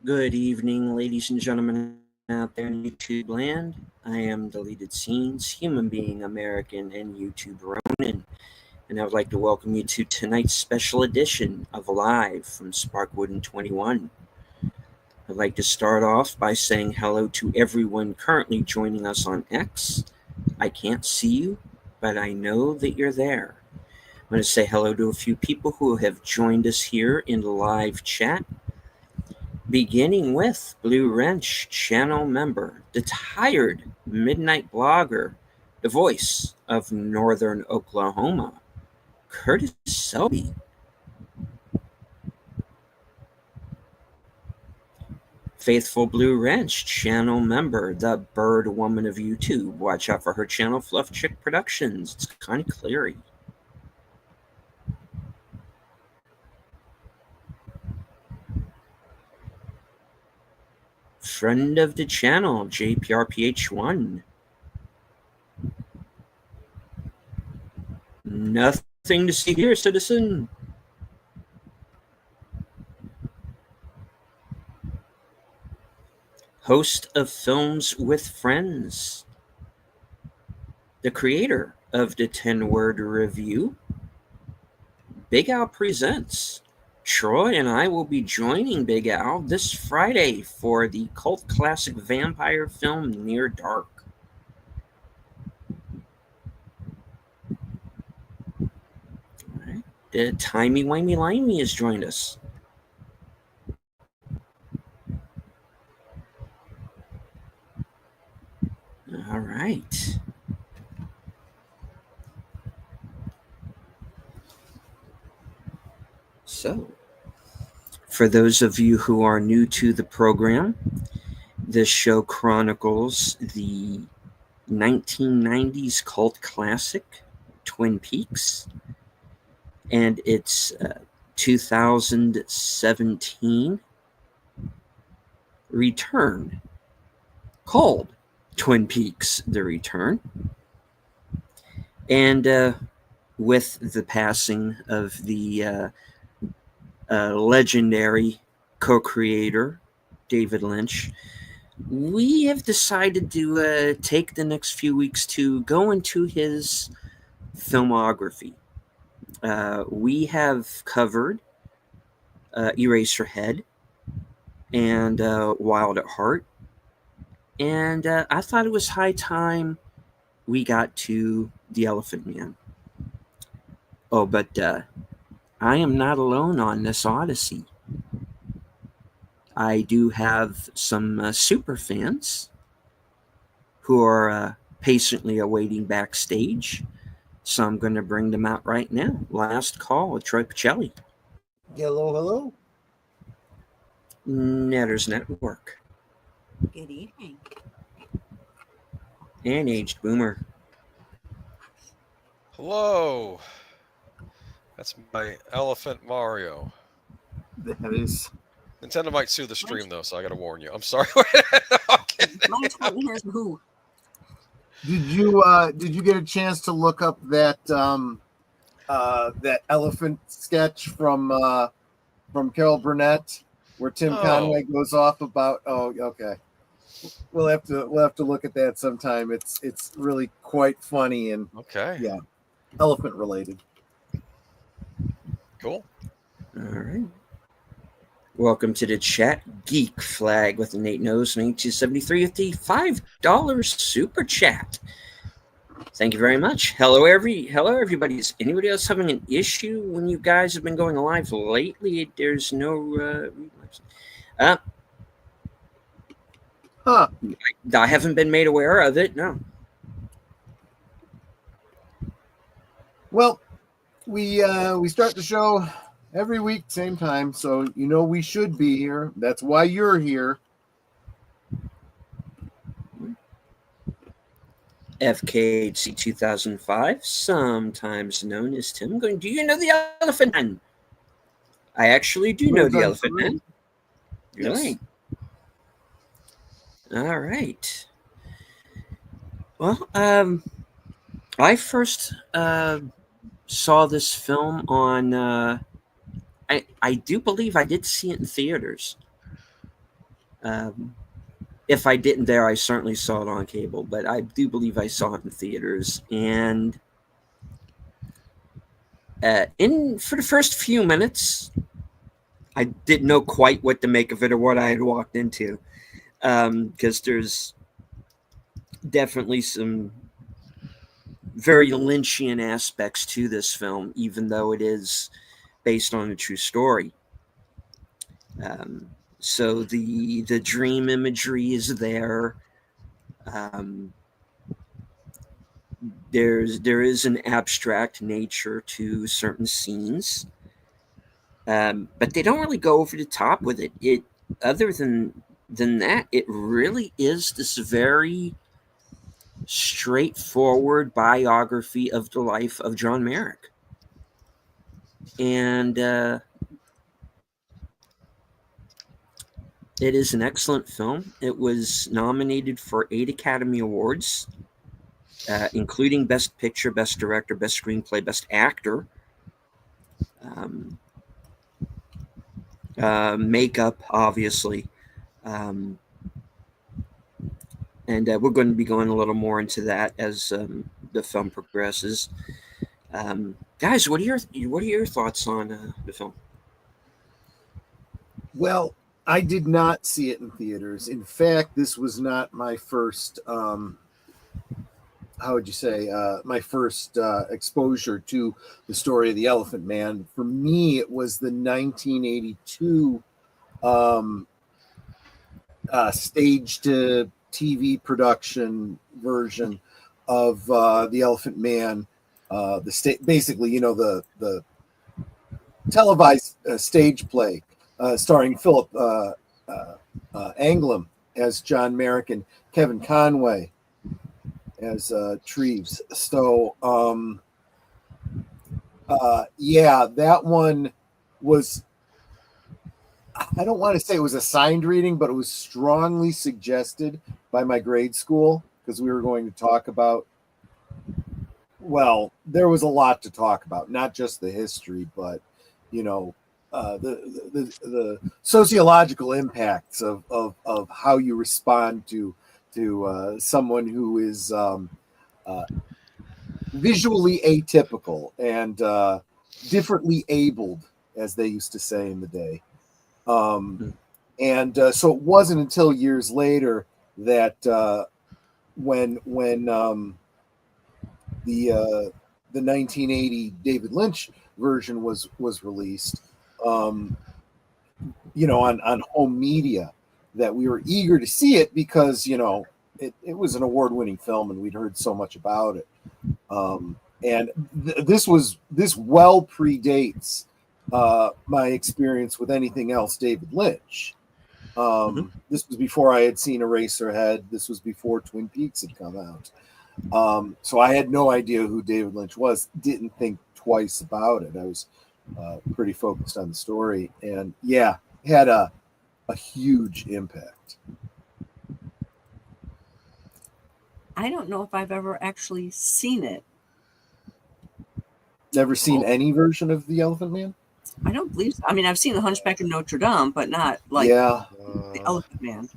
Good evening, ladies and gentlemen out there in YouTube land. I am Deleted Scenes, human being, American, and YouTube Ronin, and I would like to welcome you to tonight's special edition of Live from Sparkwood and 21. I'd like to start off by saying hello to everyone currently joining us on X. I can't see you, but I know that you're there. I'm going to say hello to a few people who have joined us here in the live chat. Beginning with Blue Wrench channel member, the tired midnight blogger, the voice of Northern Oklahoma, Curtis Selby. Faithful Blue Wrench channel member, the bird woman of YouTube. Watch out for her channel, Fluff Chick Productions. It's Connie Cleary. Friend of the channel, JPRPH1. Nothing to see here, citizen. Host of Films with Friends. The creator of the 10-word review. Big Al Presents. Troy and I will be joining Big Al this Friday for the cult classic vampire film Near Dark. All right. The Timey Wimey Limey has joined us. All right. So, for those of you who are new to the program, this show chronicles the 1990s cult classic, Twin Peaks, and its 2017 return, called Twin Peaks: The Return. And with the passing of the legendary co-creator David Lynch, we have decided to take the next few weeks to go into his filmography. We have covered Eraserhead and Wild at Heart, and I thought it was high time we got to The Elephant Man. Oh, but I am not alone on this odyssey. I do have some super fans who are patiently awaiting backstage, so I'm going to bring them out right now. Last call with Troy Pacelli. Hello, hello. Netters Network. Good evening. And Aged Boomer. Hello. That's my elephant Mario. That is. Nintendo might sue the stream though, so I gotta warn you. I'm sorry. My twin here's who. Did you get a chance to look up that that elephant sketch from Carol Burnett where Tim Conway goes off about? Oh, okay. We'll have to look at that sometime. It's really quite funny and yeah, elephant related. Cool. All right. Welcome to the chat. Geek Flag with an 8 nose and 273 with the $5 super chat. Thank you very much. Hello, everybody. Is anybody else having an issue when you guys have been going live lately? There's no I haven't been made aware of it. No. Well, we start the show every week, same time, so you know we should be here. That's why you're here. FKHC 2005, sometimes known as Tim. Going, do you know the Elephant Man? I actually do know the Elephant Man. Really? All right. Well, I first saw this film on. I do believe I did see it in theaters. If I didn't there, I certainly saw it on cable, but I do believe I saw it in theaters. And for the first few minutes, I didn't know quite what to make of it or what I had walked into, because there's definitely some very Lynchian aspects to this film, even though it is based on a true story. So the dream imagery is there. There is an abstract nature to certain scenes, but they don't really go over the top with it. Other than that, it really is this very straightforward biography of the life of John Merrick, and it is an excellent film. It was nominated for 8 Academy Awards, including Best Picture, Best Director, Best Screenplay, Best Actor, makeup, obviously. And we're going to be going a little more into that as the film progresses. Guys, what are your thoughts on the film? Well, I did not see it in theaters. In fact, this was not my first, how would you say, my first exposure to the story of the Elephant Man. For me, it was the 1982 stage to TV production version of the Elephant Man. Basically, the televised stage play starring Philip Anglem as John Merrick and Kevin Conway as Treves. So, that one was, I don't want to say it was a signed reading, but it was strongly suggested by my grade school because we were going to talk about, well, there was a lot to talk about, not just the history, but, the sociological impacts of how you respond to someone who is visually atypical and differently abled, as they used to say in the day. So it wasn't until years later that when the 1980 David Lynch version was released, on home media, that we were eager to see it because it was an award-winning film and we'd heard so much about it. And this well predates my experience with anything else David Lynch. This was before I had seen Eraserhead. This was before Twin Peaks had come out. So I had no idea who David Lynch was. Didn't think twice about it. I was pretty focused on the story, and had a huge impact. I don't know if I've ever actually seen it. Never seen any version of the Elephant Man? I don't believe so. I mean, I've seen The Hunchback of Notre Dame, but not like the Elephant Man.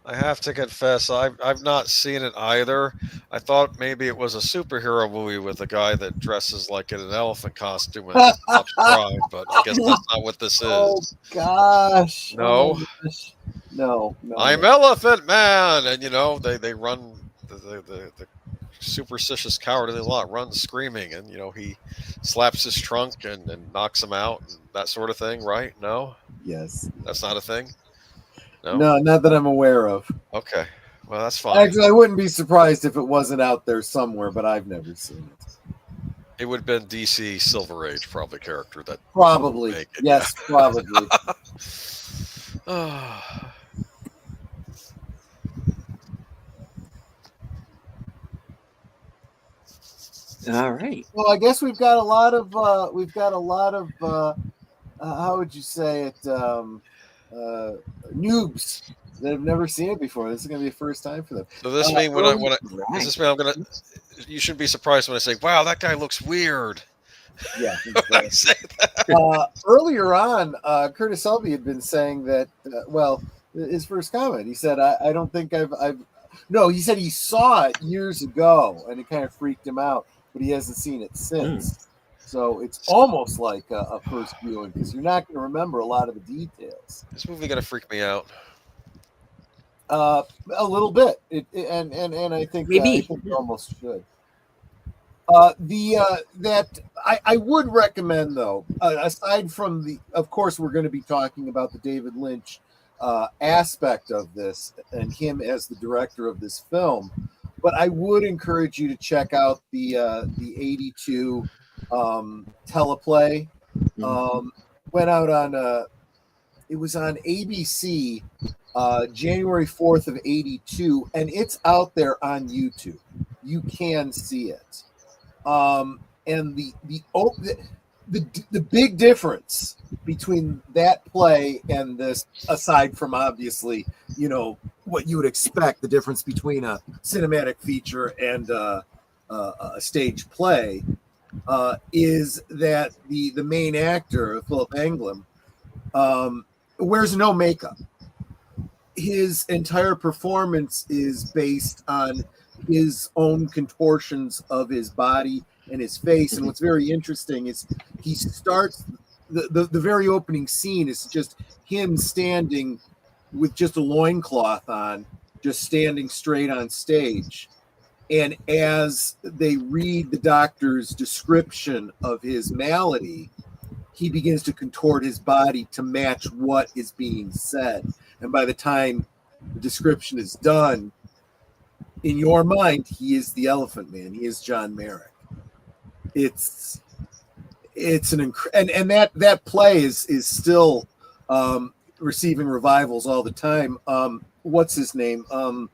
I have to confess, I've not seen it either. I thought maybe it was a superhero movie with a guy that dresses like in an elephant costume and stops crying, but I guess that's not what this is. Oh gosh! No, no. I'm Elephant Man, and they run the superstitious cowardly lot runs screaming, and he slaps his trunk and knocks him out and that sort of thing, right? No, yes, that's not a thing. No, not that I'm aware of. Okay, well that's fine. Actually, I wouldn't be surprised if it wasn't out there somewhere, but I've never seen it. It would have been DC Silver Age probably character that probably make it. Yes, probably. All right. Well, I guess we've got a lot of how would you say it, noobs that have never seen it before. This is going to be a first time for them. So this mean does this mean I'm gonna? You shouldn't be surprised when I say, "Wow, that guy looks weird." Yeah. I say that. Earlier on, Curtis Selby had been saying that. his first comment. He said, I don't think I've no, he said he saw it years ago and it kind of freaked him out, but he hasn't seen it since. So it's almost like a first viewing because you're not going to remember a lot of the details. This movie gonna freak me out. A little bit, and I think Maybe. I think it almost should. That I would recommend though, aside from of course we're going to be talking about the David Lynch aspect of this and him as the director of this film, but I would encourage you to check out the 82 teleplay. Went out on it was on ABC January 4th of 82, and it's out there on YouTube. You can see it. And the big difference between that play and this, aside from obviously, what you would expect, the difference between a cinematic feature and a stage play, is that the main actor, Philip Anglem, wears no makeup. His entire performance is based on his own contortions of his body and his face. And what's very interesting is he starts the very opening scene is just him standing with just a loincloth on, just standing straight on stage. And as they read the doctor's description of his malady, he begins to contort his body to match what is being said. And by the time the description is done, in your mind, he is the Elephant Man. He is John Merrick. It's an and that play is still receiving revivals all the time. What's his name? I'm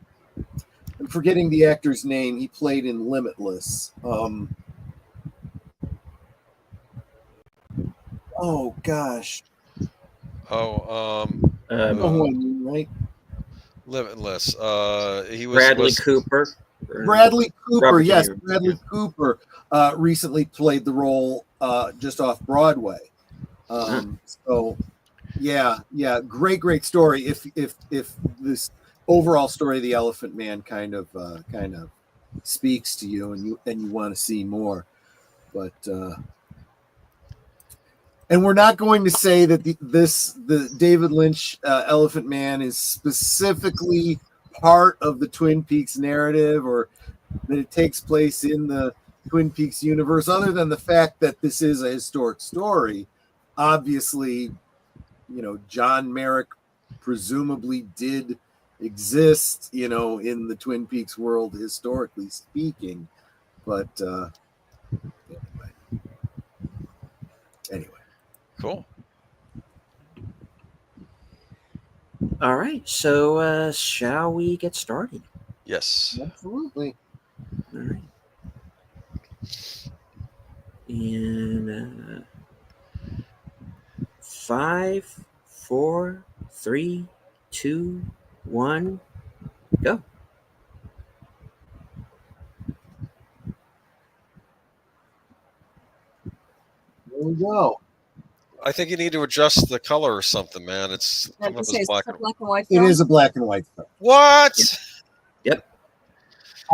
forgetting the actor's name. He played in Limitless. Oh gosh. You know who I mean, right? Limitless. He was Bradley Cooper. Bradley Cooper, Robert yes. De Niro. Bradley Cooper recently played the role just off Broadway. So, yeah, great story. If this overall story of the Elephant Man kind of speaks to you and you want to see more, but and we're not going to say that the David Lynch Elephant Man is specifically part of the Twin Peaks narrative or that it takes place in the Twin Peaks universe, other than the fact that this is a historic story. Obviously, John Merrick presumably did exist, in the Twin Peaks world, historically speaking. But anyway. Cool. All right, so shall we get started? Yes. Absolutely. All right. And 5, 4, 3, 2, 1, go. There we go. I think you need to adjust the color or something, man. It's coming up as black. Black and white It film? is a black and white film. What? Yep.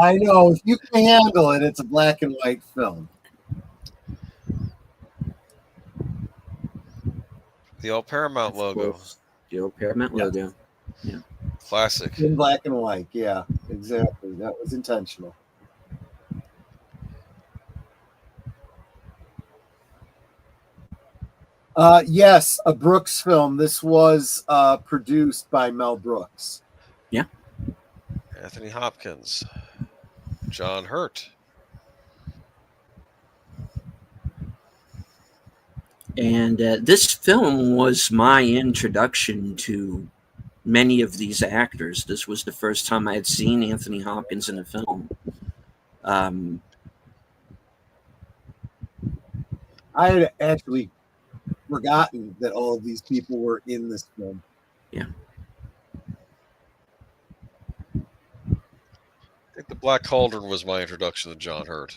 I know. If you can handle it, it's a black and white film. The old Paramount logo. The old Paramount logo. Yeah. Classic. In black and white. Yeah, exactly. That was intentional. Yes, a Brooks film. This was produced by Mel Brooks. Yeah. Anthony Hopkins. John Hurt. And this film was my introduction to many of these actors. This was the first time I had seen Anthony Hopkins in a film. I had actually forgotten that all of these people were in this film. Yeah. I think The Black Cauldron was my introduction to John Hurt.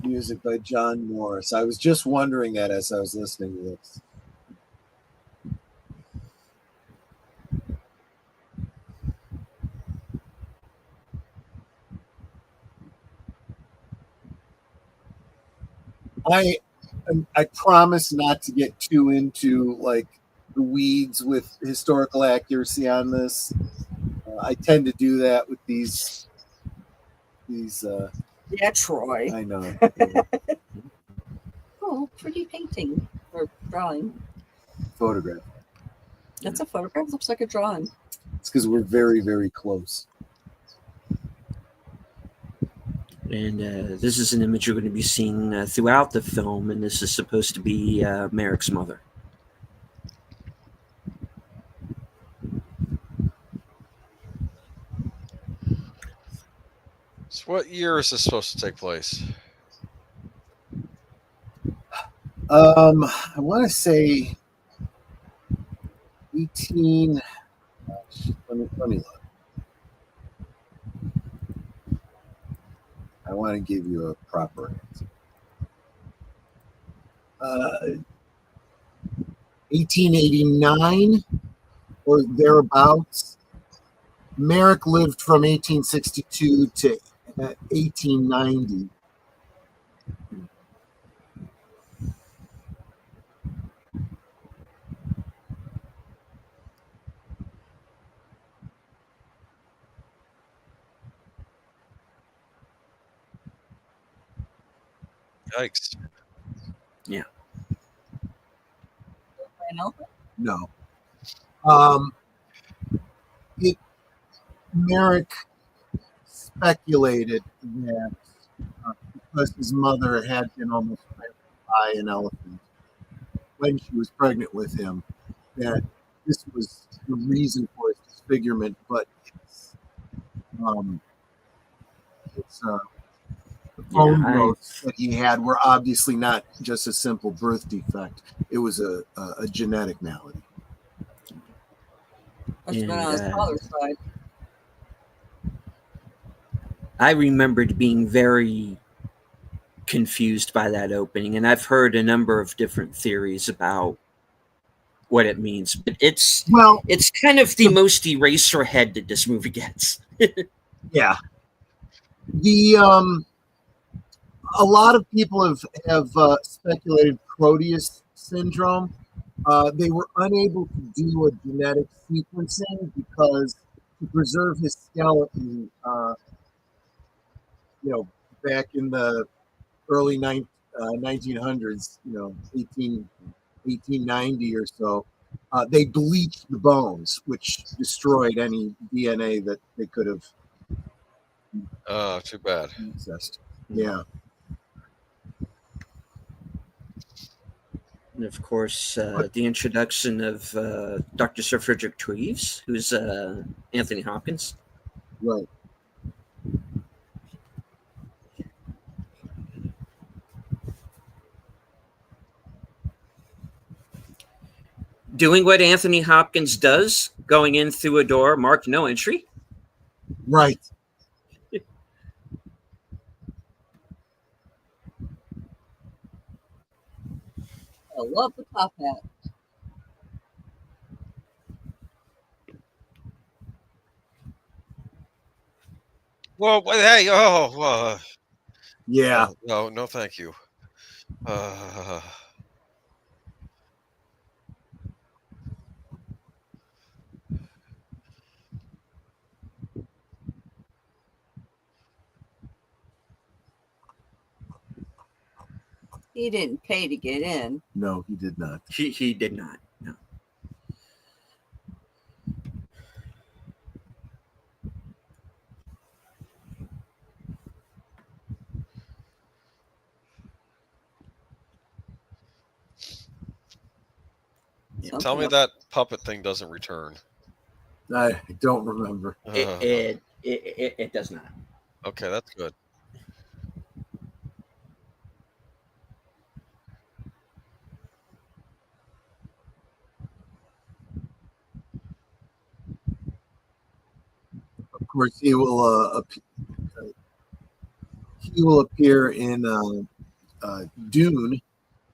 Music by John Morris. I was just wondering that as I was listening to this. I promise not to get too into like the weeds with historical accuracy on this. I tend to do that with these. Yeah, Troy. I know. Oh, pretty painting or drawing. Photograph. That's a photograph. Looks like a drawing. It's because we're very, very close. And this is an image you're going to be seeing throughout the film, and this is supposed to be Merrick's mother. So what year is this supposed to take place? I want to say 18. Let me look. I want to give you a proper answer. 1889 or thereabouts. Merrick lived from 1862 to 1890. Yikes. Yeah. No. Merrick speculated that because his mother had been almost trampled by an elephant when she was pregnant with him, that this was the reason for his disfigurement, but the bone growths that he had were obviously not just a simple birth defect. It was a genetic malady. Must have been on his father's side. I remembered being very confused by that opening, and I've heard a number of different theories about what it means, but it's kind of the most eraser-head that this movie gets. Yeah. A lot of people have speculated Proteus syndrome. They were unable to do a genetic sequencing because to preserve his skeleton, back in the early 1900s, 1890 or so, they bleached the bones, which destroyed any DNA that they could have. Oh, too bad. Accessed. Yeah. And of course, the introduction of Dr. Sir Frederick Treves, who's Anthony Hopkins. Right. Doing what Anthony Hopkins does, going in through a door marked no entry. Right. I love the top hat. Well, hey, yeah. No, thank you. He didn't pay to get in. No, he did not. He did not. No. Tell me that puppet thing doesn't return. I don't remember. It does not. Okay, that's good. Of course, he will. he will appear in Dune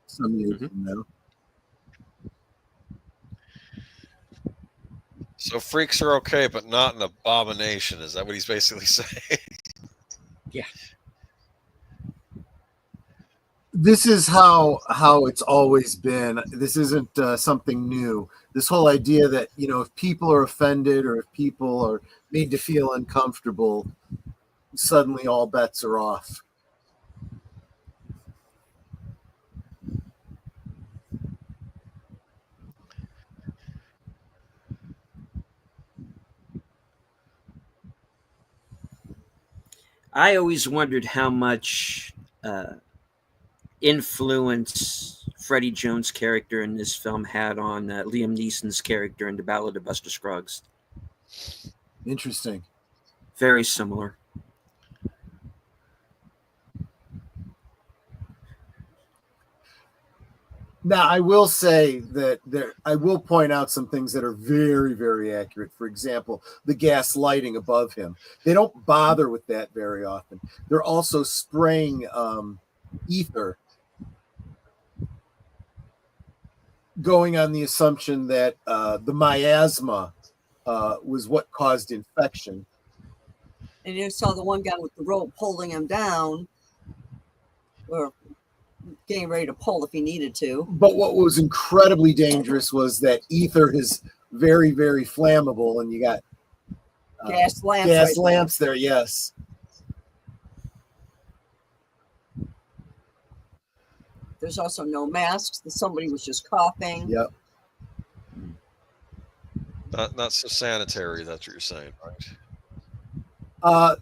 some years from now. So freaks are okay, but not an abomination. Is that what he's basically saying? Yeah. This is how it's always been. This isn't something new. This whole idea that, you know, if people are offended or if people are made to feel uncomfortable, suddenly all bets are off. I always wondered how much influence Freddie Jones' character in this film had on Liam Neeson's character in The Ballad of Buster Scruggs. Interesting. Very similar. Now, I will say that I will point out some things that are very, very accurate. For example, the gas lighting above him. They don't bother with that very often. They're also spraying ether, going on the assumption that the miasma was what caused infection. And you saw the one guy with the rope pulling him down, or getting ready to pull if he needed to. But what was incredibly dangerous was that ether is very, very flammable, and you got gas lamps. Lamps there, yes. There's also no masks. Somebody was just coughing. Yep. Not so sanitary. That's what you're saying, right?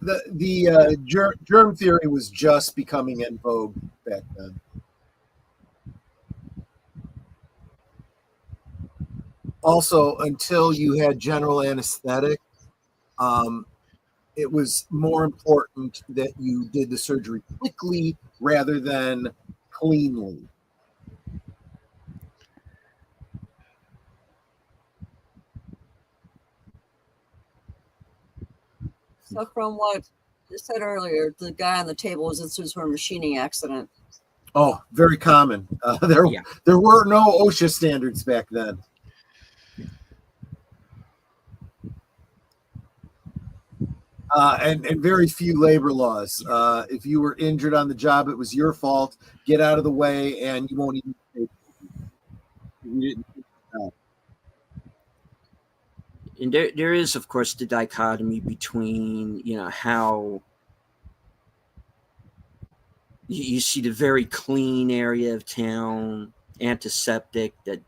The germ theory was just becoming in vogue back then. Also, until you had general anesthetic, it was more important that you did the surgery quickly rather than cleanly. So from what you said earlier, the guy on the table was incident for a machining accident. Oh, very common. There were no OSHA standards back then. And very few labor laws. If you were injured on the job, it was your fault. Get out of the way, and you won't even pay. You didn't. And there is, of course, the dichotomy between, you know, how you see the very clean area of town, antiseptic, that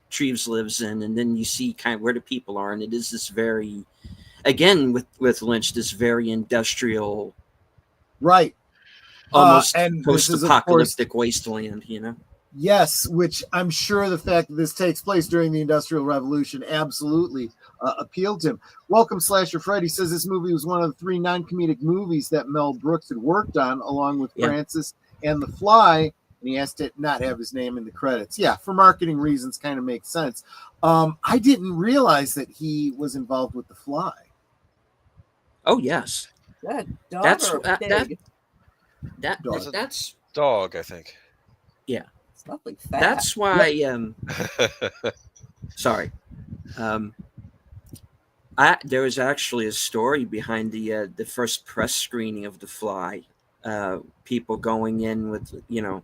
Treves lives in, and then you see kind of where the people are, and it is this very, again, with Lynch, this very industrial, right, almost and post-apocalyptic wasteland, you know. Yes, which I'm sure the fact that this takes place during the Industrial Revolution absolutely appealed to him. Welcome Slasher Freddy says this movie was one of the 3 non-comedic movies that Mel Brooks had worked on, along with Francis and The Fly, and he has to not have his name in the credits. Yeah, for marketing reasons, kind of makes sense. I didn't realize that he was involved with The Fly. Oh yes, that's dog, I think. Yeah. Like fat. That's why. Sorry. There was actually a story behind the first press screening of The Fly. People going in with, you know,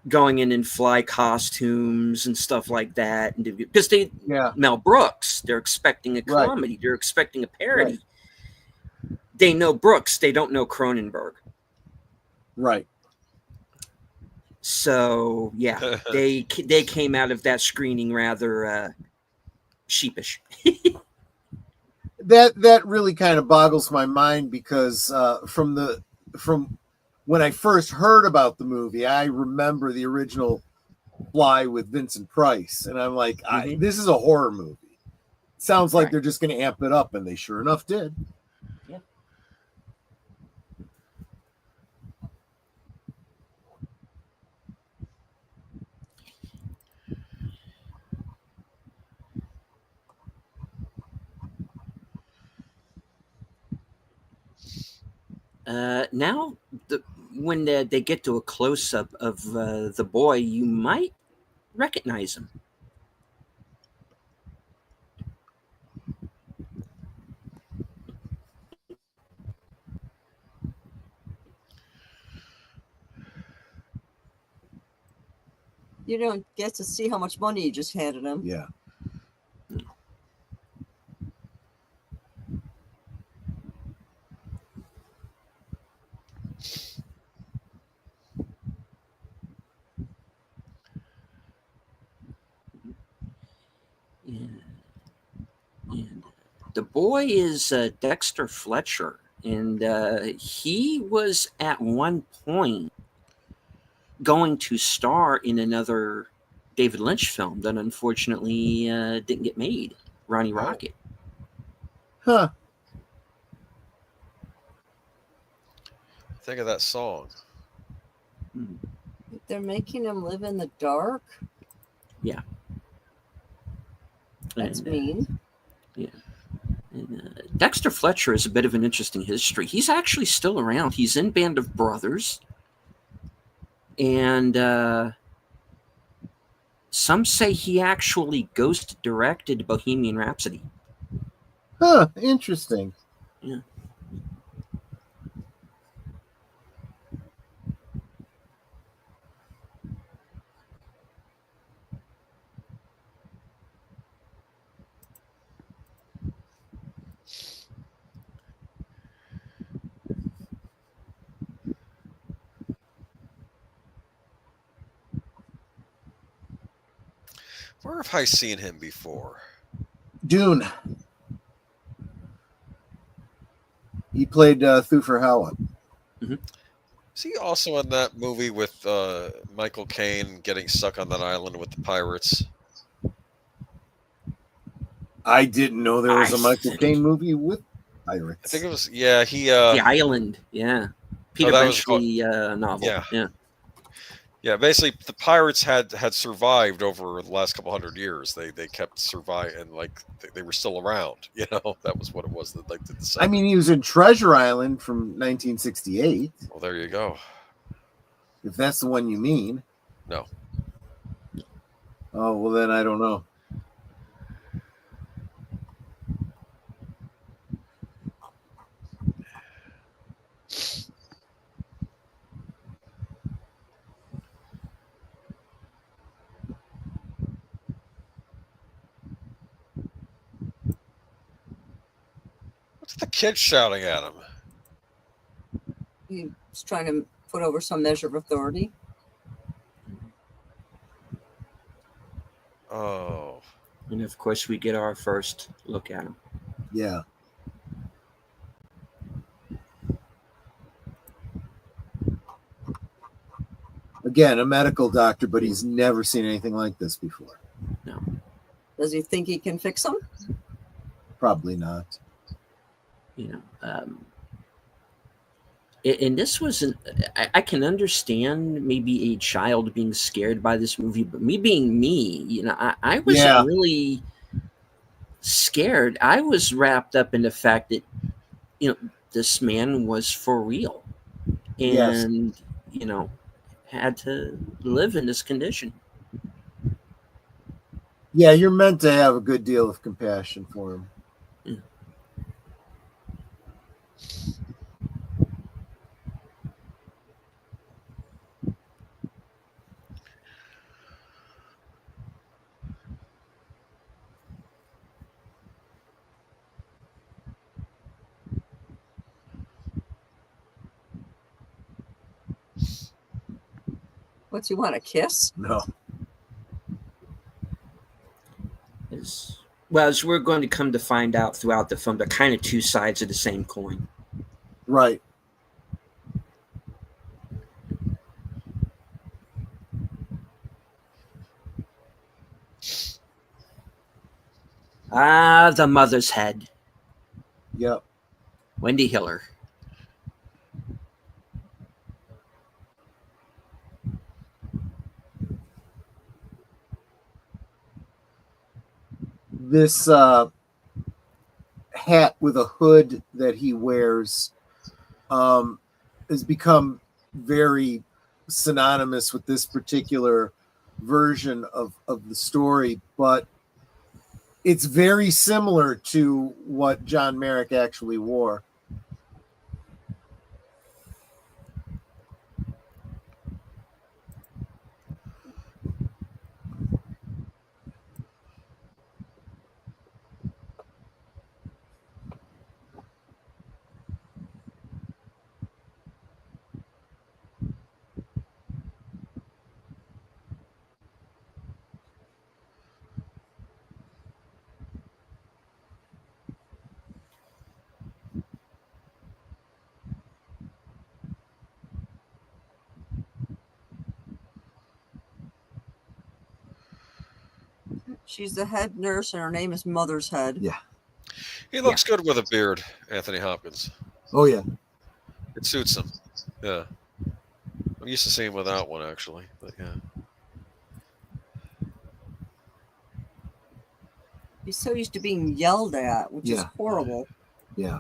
going in fly costumes and stuff like that, and because Mel Brooks, they're expecting a comedy, they're expecting a parody. Right. They know Brooks, they don't know Cronenberg. Right. So yeah, they came out of that screening rather sheepish. That really kind of boggles my mind, because from when I first heard about the movie, I remember the original Fly with Vincent Price, and I'm like, this is a horror movie. Sounds like they're just going to amp it up, and they sure enough did. Yeah. Now, when they get to a close up of the boy, you might recognize him. You don't get to see how much money you just handed him. Yeah. And the boy is Dexter Fletcher, and he was at one point going to star in another David Lynch film that unfortunately didn't get made, Ronnie Rocket. Huh. Think of that song. They're making him live in the dark? Yeah. That's mean. Yeah. And, Dexter Fletcher is a bit of an interesting history. He's actually still around. He's in Band of Brothers. And some say he actually ghost directed Bohemian Rhapsody. Huh. Interesting. Yeah. Where have I seen him before? Dune. He played Thufir Hawat. Is he also in that movie with Michael Caine getting stuck on that island with the pirates? I didn't know there was a Michael Caine movie with pirates. I think it was. Yeah, he. The Island. Yeah. Peter Benchley novel. Yeah. Yeah, basically, the pirates had survived over the last couple hundred years. They kept surviving, and like they were still around. You know, that was what it was. That like the I mean, he was in Treasure Island from 1968. Well, there you go. If that's the one you mean. No. Oh well, then I don't know. What's the kid shouting at him? He's trying to put over some measure of authority. Oh. And of course, we get our first look at him. Yeah. Again, a medical doctor, but he's never seen anything like this before. No. Does he think he can fix them? Probably not. You know, and this wasn't. I can understand maybe a child being scared by this movie, but me being me, you know, I wasn't really scared. I was wrapped up in the fact that, you know, this man was for real, and you know, had to live in this condition. Yeah, you're meant to have a good deal of compassion for him. Yeah. What's he want, a kiss? No. Well, as we're going to come to find out throughout the film, they're kind of two sides of the same coin. Right. Ah, the mother's head. Yep. Wendy Hiller. This hat with a hood that he wears has become very synonymous with this particular version of the story, but it's very similar to what John Merrick actually wore. She's the head nurse, and her name is Mother's Head. Yeah. He looks good with a beard, Anthony Hopkins. Oh, yeah. It suits him. Yeah. I'm used to seeing him without one, actually. But yeah. He's so used to being yelled at, which is horrible. Yeah.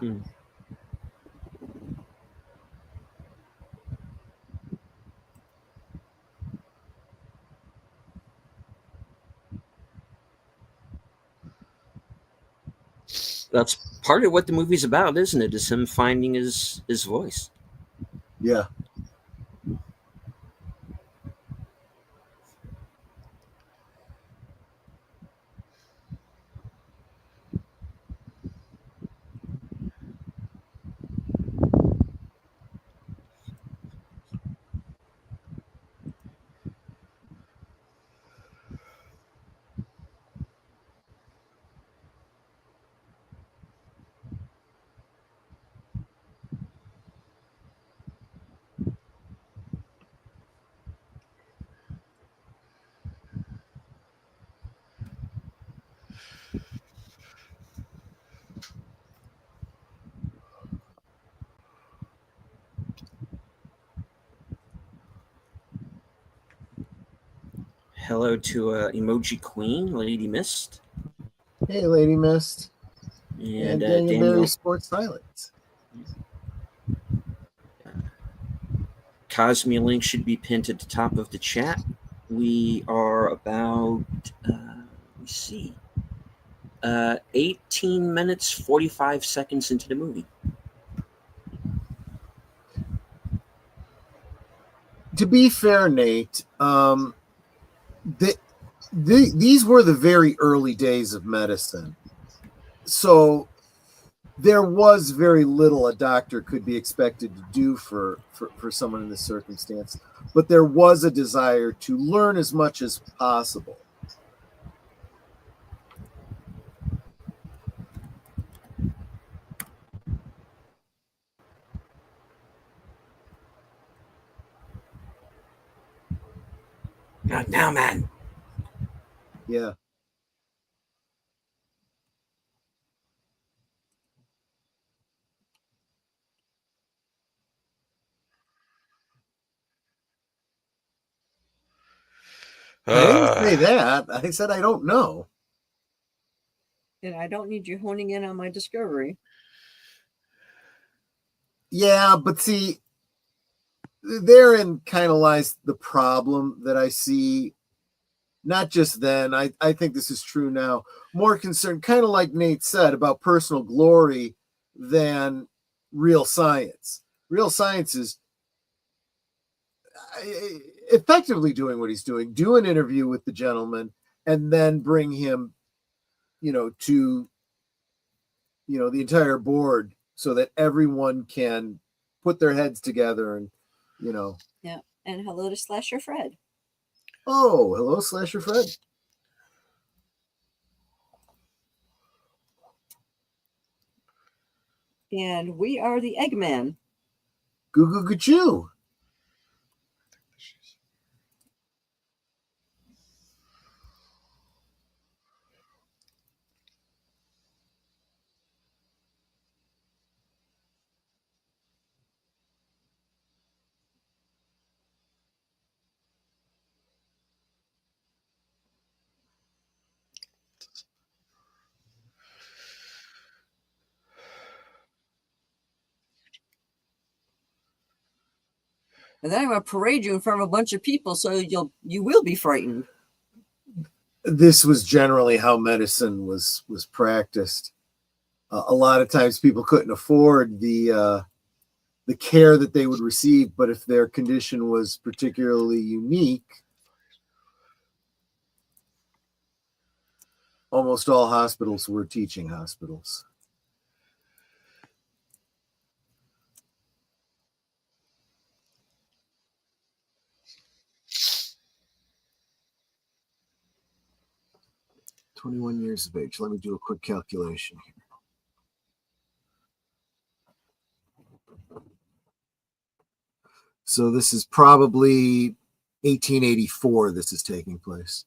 That's part of what the movie's about, isn't it? Is him finding his voice. Yeah. Hello to Emoji Queen, Lady Mist. Hey, Lady Mist. And Daniel Daniel Berry Sports Highlights. Cosmia link should be pinned at the top of the chat. We are about, let's see, 18 minutes, 45 seconds into the movie. To be fair, Nate, these were the very early days of medicine. So there was very little a doctor could be expected to do for someone in this circumstance, but there was a desire to learn as much as possible. Not now, man. Yeah. I didn't say that. I said I don't know. And I don't need you honing in on my discovery. Yeah, but see, therein kind of lies the problem that I see. Not just then, I think this is true now. More concerned, kind of like Nate said, about personal glory than real science. Real science is effectively doing what he's doing. Do an interview with the gentleman and then bring him, to, the entire board so that everyone can put their heads together and, Yeah. And hello to Slasher Fred. Oh, hello, Slasher Fred. And we are the Eggman. Goo goo goo choo. And then I'm going to parade you in front of a bunch of people, so you will be frightened. This was generally how medicine was practiced. A lot of times people couldn't afford the care that they would receive, but if their condition was particularly unique, almost all hospitals were teaching hospitals. "21 years of age." Let me do a quick calculation here. So this is probably 1884 this is taking place.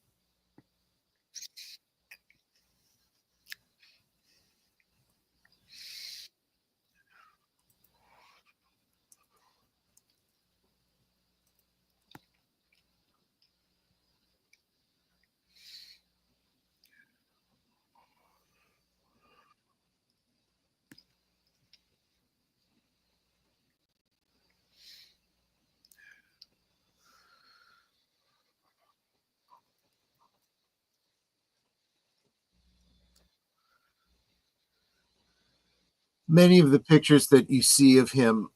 Many of the pictures that you see of him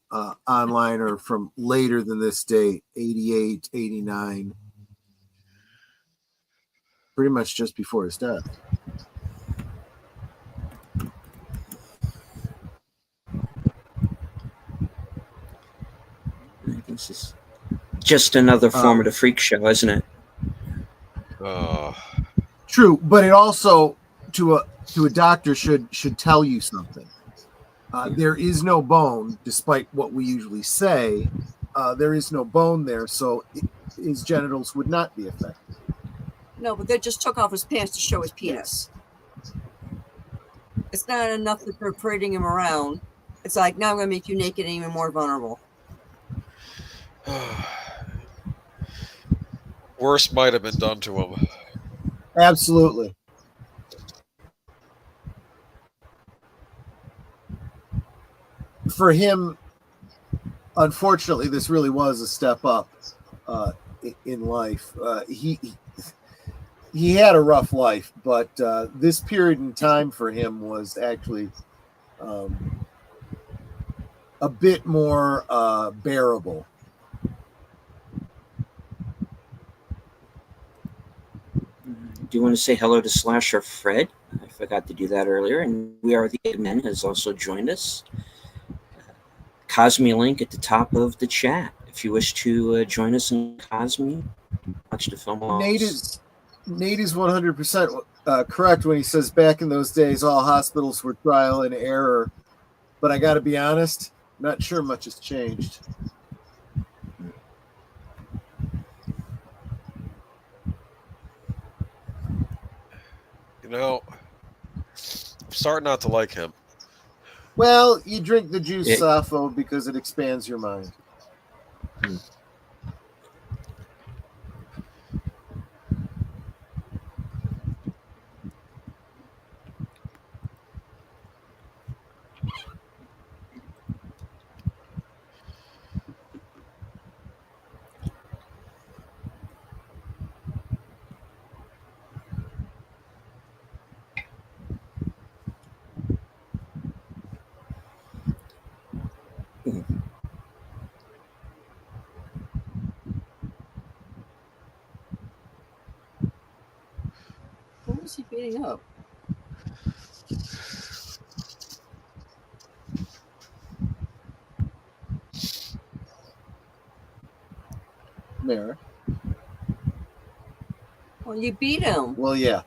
online are from later than this date, 88, 89, pretty much just before his death. This is just another form of the freak show, isn't it? True, but it also, to a doctor, should tell you something. There is no bone, despite what we usually say. There is no bone there, so his genitals would not be affected. No, but they just took off his pants to show his penis. It's not enough that they're parading him around. It's like, now I'm going to make you naked and even more vulnerable. Worse might have been done to him. Absolutely. For him, unfortunately, this really was a step up in life. He had a rough life, but this period in time for him was actually a bit more bearable. Do you want to say hello to Slasher Fred? I forgot to do that earlier. And We Are the Men has also joined us. Cosme link at the top of the chat. If you wish to join us in Cosme, watch the film. Nate is 100% correct when he says back in those days all hospitals were trial and error. But I got to be honest, not sure much has changed. You know, I'm starting not to like him. Well, you drink the juice, Safo, because it expands your mind. What was he beating up? Mara. Well, you beat him. Well, yeah.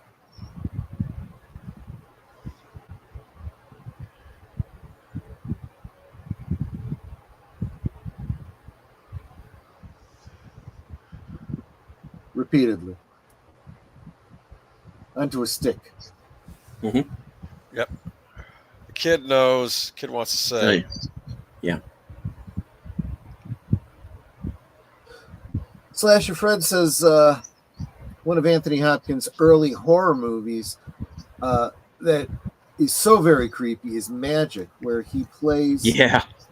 Repeatedly. Onto a stick. Mm-hmm. Yep. The kid knows. Kid wants to say. Yeah. Slasher Fred says one of Anthony Hopkins' early horror movies that is so very creepy is Magic, where he plays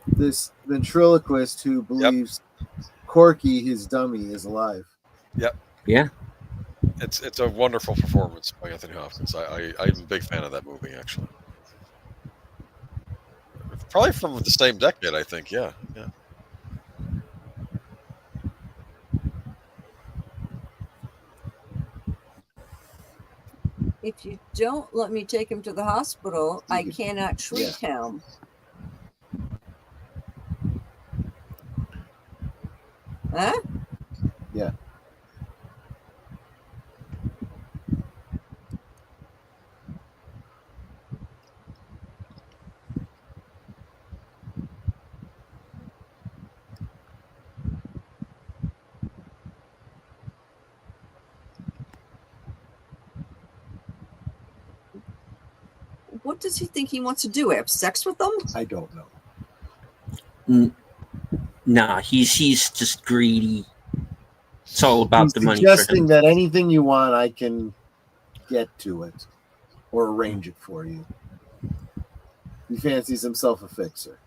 this ventriloquist who believes Corky, his dummy, is alive. Yep. Yeah. It's a wonderful performance by Anthony Hopkins. I'm a big fan of that movie, actually. Probably from the same decade, I think. Yeah. If you don't let me take him to the hospital, I cannot treat him. Huh? Yeah. What does he think he wants to do? Have sex with them? I don't know. Nah, he's just greedy. It's all about the money. Suggesting that anything you want, I can get to it or arrange it for you. He fancies himself a fixer.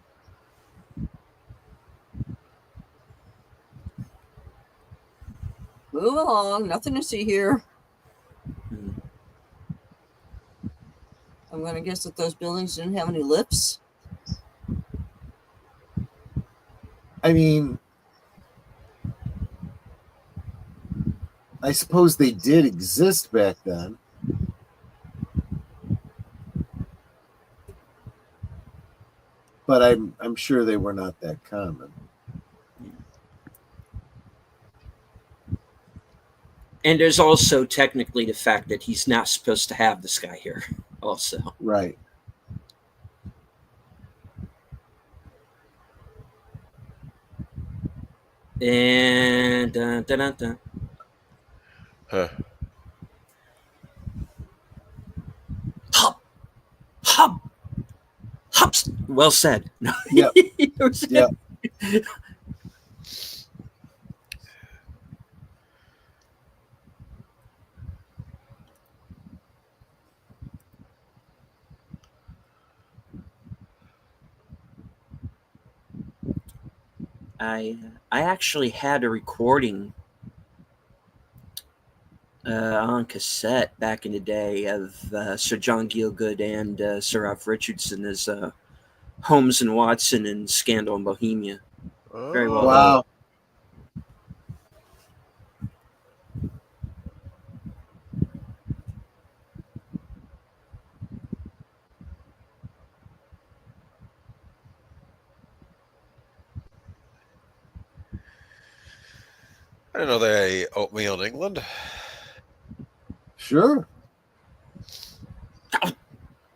Move along. Nothing to see here. I'm going to guess that those buildings didn't have any lifts. I mean, I suppose they did exist back then. But I'm sure they were not that common. And there's also technically the fact that he's not supposed to have this guy here also. Right. And dun, dun, dun, dun. Huh. Hop, hop, hops. Well said. Yep. Yep. I actually had a recording on cassette back in the day of Sir John Gielgud and Sir Ralph Richardson as Holmes and Watson in Scandal in Bohemia. Very well Wow. I didn't know they ate oatmeal in England. Sure.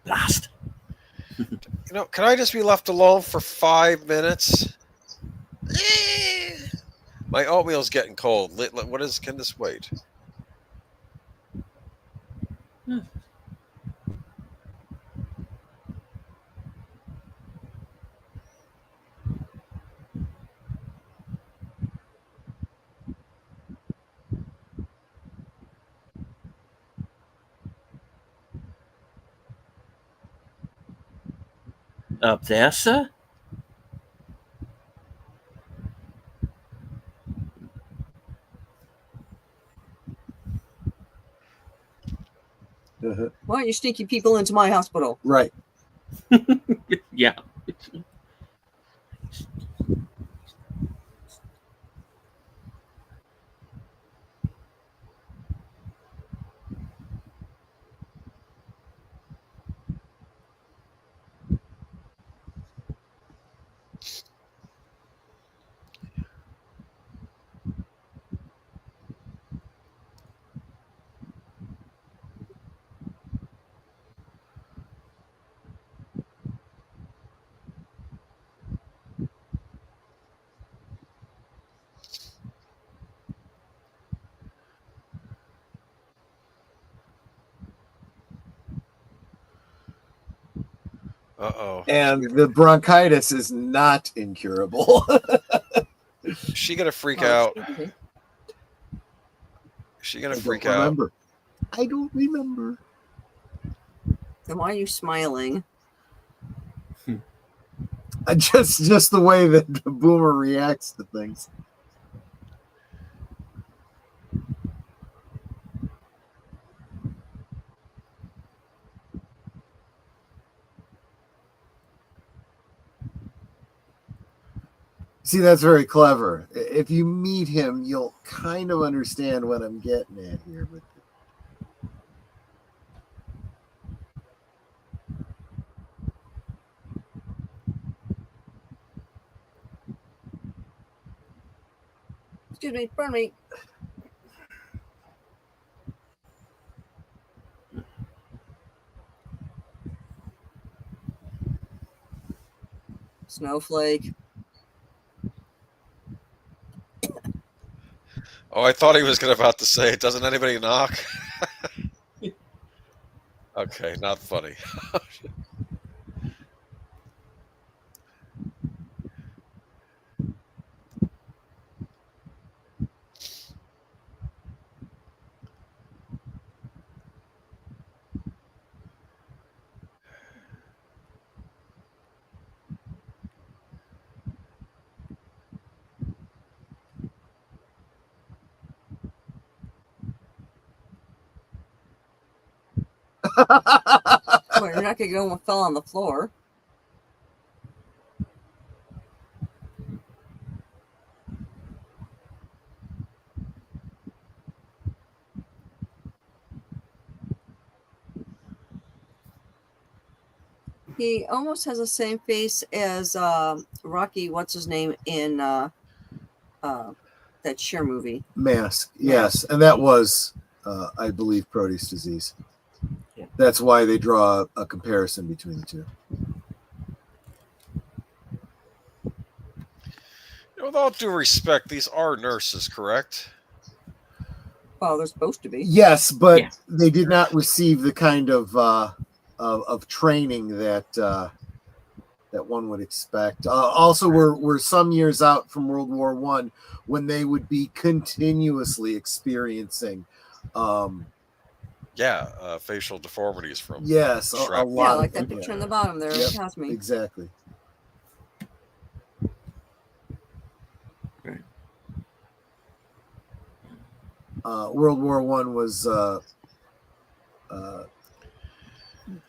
Blast. Can I just be left alone for 5 minutes? My oatmeal's getting cold. Can this wait? Up there, sir? Why aren't you sneaking people into my hospital? Right. Yeah. Uh-oh. And the bronchitis is not incurable. Is she gonna freak out? Is she gonna freak out? I don't remember. Then why are you smiling? Just the way that the boomer reacts to things. See, that's very clever. If you meet him, you'll kind of understand what I'm getting at here. But Excuse me, pardon me. Snowflake. Oh, I thought he was about to say, "Doesn't anybody knock?" Okay, not funny. Well, you're not gonna go and fell on the floor. He almost has the same face as Rocky. What's his name in that Cher movie? Mask, yes, and that was, I believe, Proteus disease. Yeah. That's why they draw a comparison between the two. With all due respect, these are nurses, correct? Well, they're supposed to be. Yes, but Yeah. they did not receive the kind of training that that one would expect. Also, we're some years out from World War I, when they would be continuously experiencing, facial deformities from yes, a shrapnel. lot. Yeah, of like that them, picture yeah. in the bottom there. Yep, Has me. exactly. Right. World War I was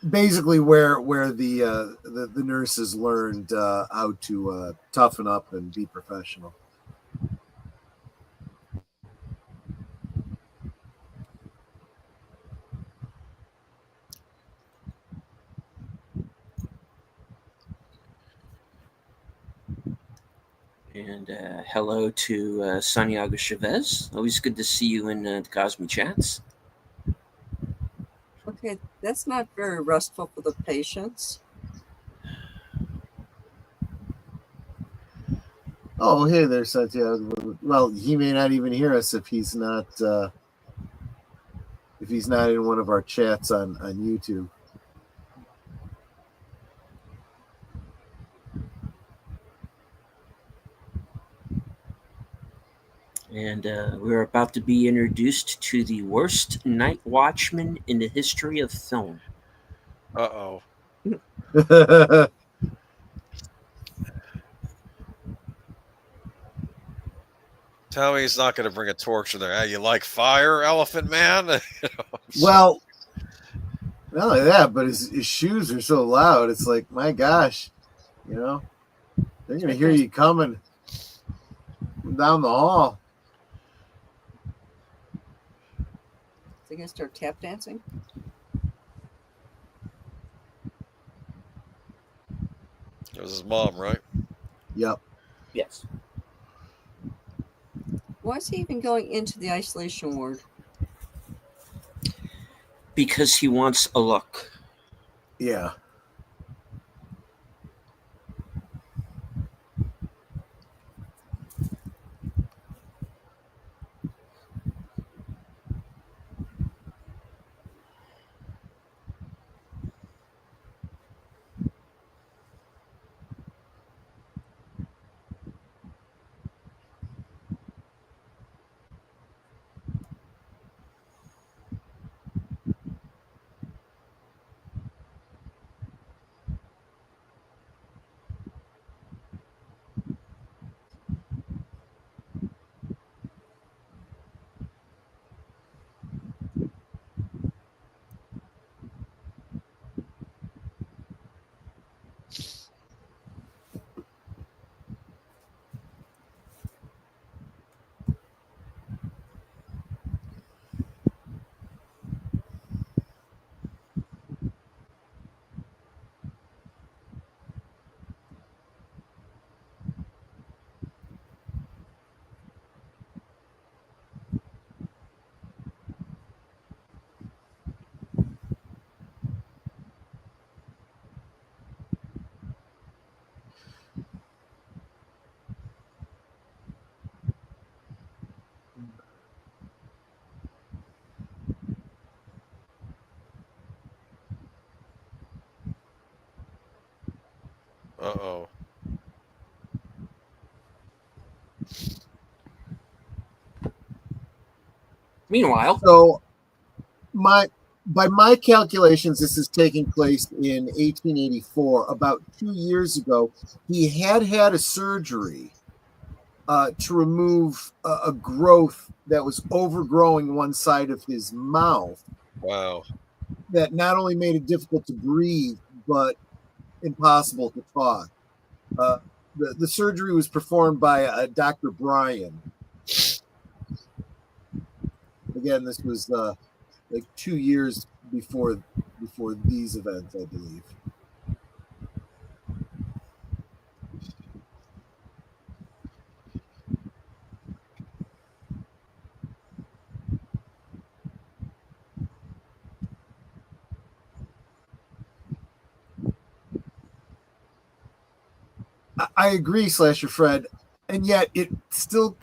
basically where the nurses learned how to toughen up and be professional. And hello to Santiago Chavez. Always good to see you in the Cosme chats. Okay, that's not very restful for the patients. Oh, hey there, Santiago. Well, he may not even hear us if he's not in one of our chats on YouTube. And we're about to be introduced to the worst night watchman in the history of film. Uh-oh. Tell me he's not going to bring a torch in there. Hey, you like fire, Elephant Man? Well, not only that, but his shoes are so loud. It's like, my gosh, they're going to hear you coming down the hall. Is he gonna start tap dancing? It was his mom, right? Yep. Yes. Why is he even going into the isolation ward? Because he wants a look. Yeah. Uh-oh. Meanwhile, So by my calculations, this is taking place in 1884. About 2 years ago, he had a surgery to remove a growth that was overgrowing one side of his mouth. Wow. That not only made it difficult to breathe, but impossible to talk. The surgery was performed by Dr. Bryan. Again, this was like 2 years before these events, I believe. I agree, Slasher Fred, and yet it still,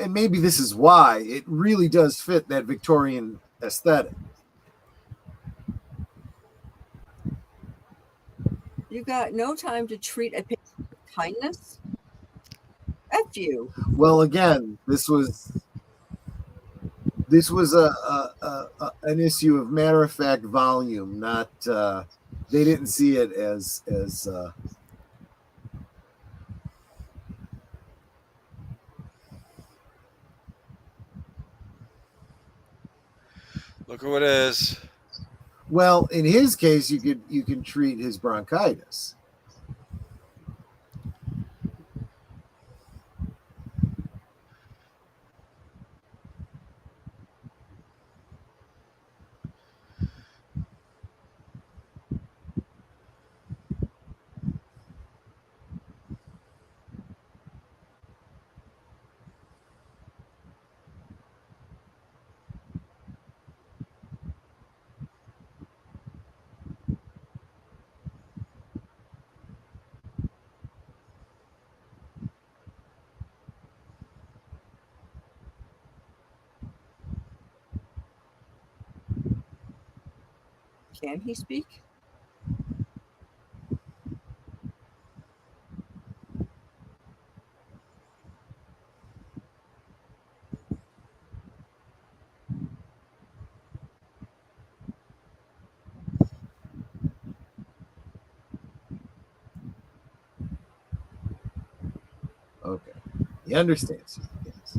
and maybe this is why, it really does fit that Victorian aesthetic. You got no time to treat a patient with kindness? F you. Well, again, this was an issue of matter of fact volume, not they didn't see it as Look who it is. well. In his case, you can treat his bronchitis. Can he speak? Okay, he understands. Yes.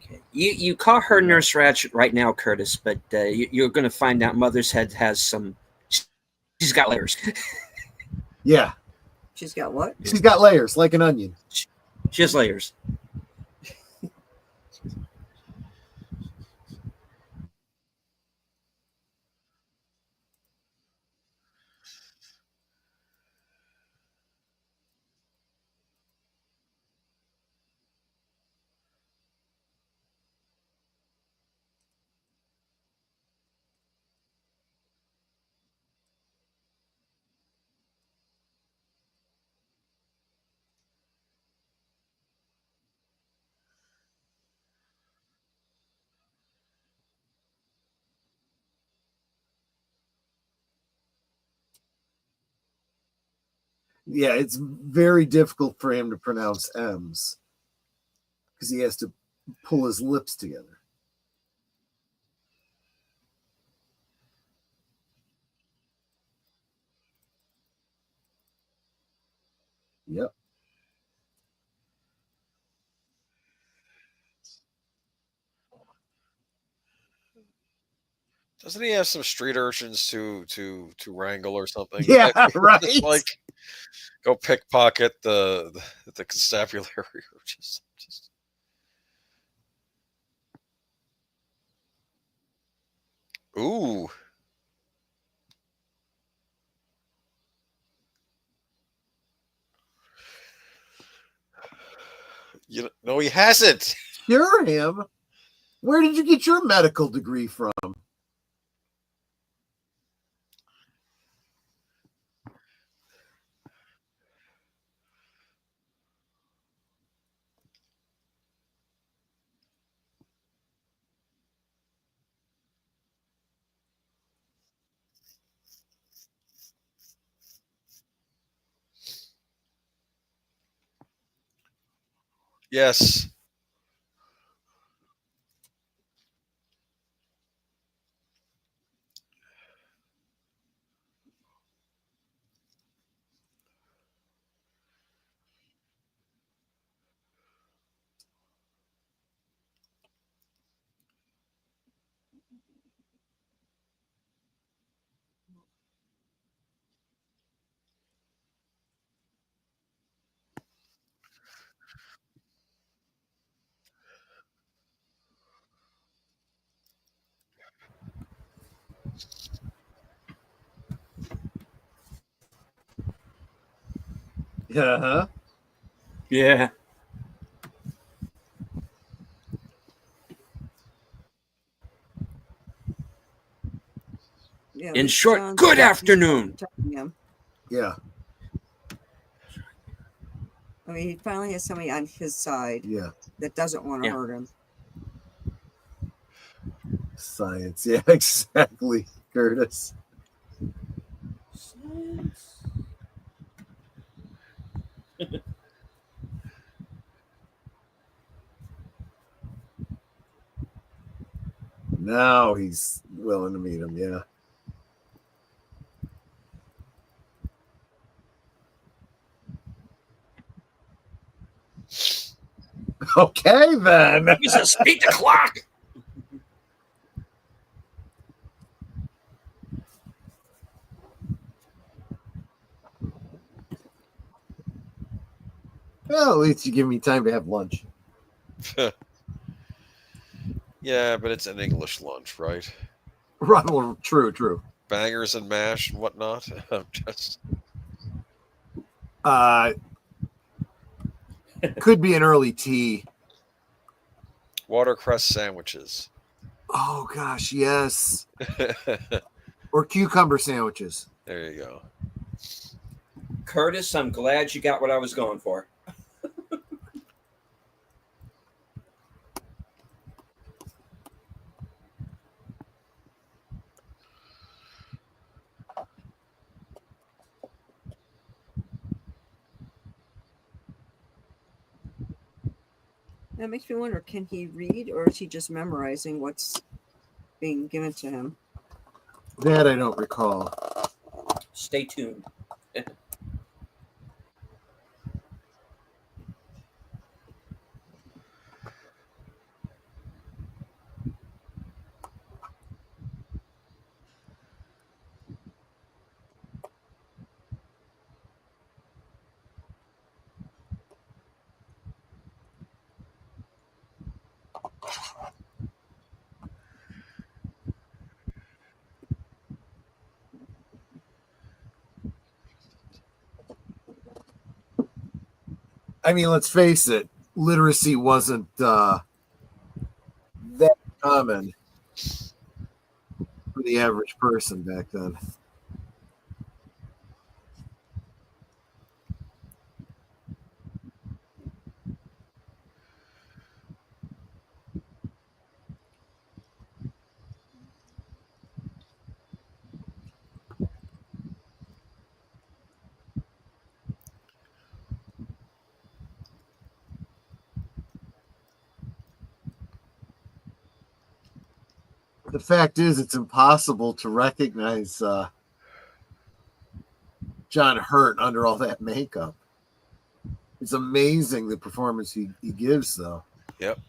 okay. You call her Nurse Ratched right now, Curtis, but you're going to find out Mother's Head has some. She's got layers. Yeah, She's got what? she's got layers like an onion. She has layers. Yeah, it's very difficult for him to pronounce M's because he has to pull his lips together. Yep. Doesn't he have some street urchins to wrangle or something? Yeah, right. Like Go pickpocket the constabulary. Or just ooh. You know, he hasn't. Cure him? Where did you get your medical degree from? Yes. Uh-huh. Yeah. Yeah, In at least short, John's good got afternoon. protecting him. Yeah. I mean, he finally has somebody on his side Yeah. that doesn't want to Yeah. hurt him. Science. Yeah, exactly, Curtis. Now he's willing to meet him, yeah. Okay, then. Jesus, beat the clock. Well, at least you give me time to have lunch. Yeah, but it's an English lunch, right? Right, well, true. Bangers and mash and whatnot. Just Could be an early tea. watercress sandwiches. Oh gosh, yes. Or cucumber sandwiches. There you go. Curtis, I'm glad you got what I was going for. That makes me wonder, can he read or is he just memorizing what's being given to him? That I don't recall. Stay tuned. I mean, let's face it, literacy wasn't that common for the average person back then. The fact is, it's impossible to recognize John Hurt under all that makeup. It's amazing the performance he gives, though. Yep.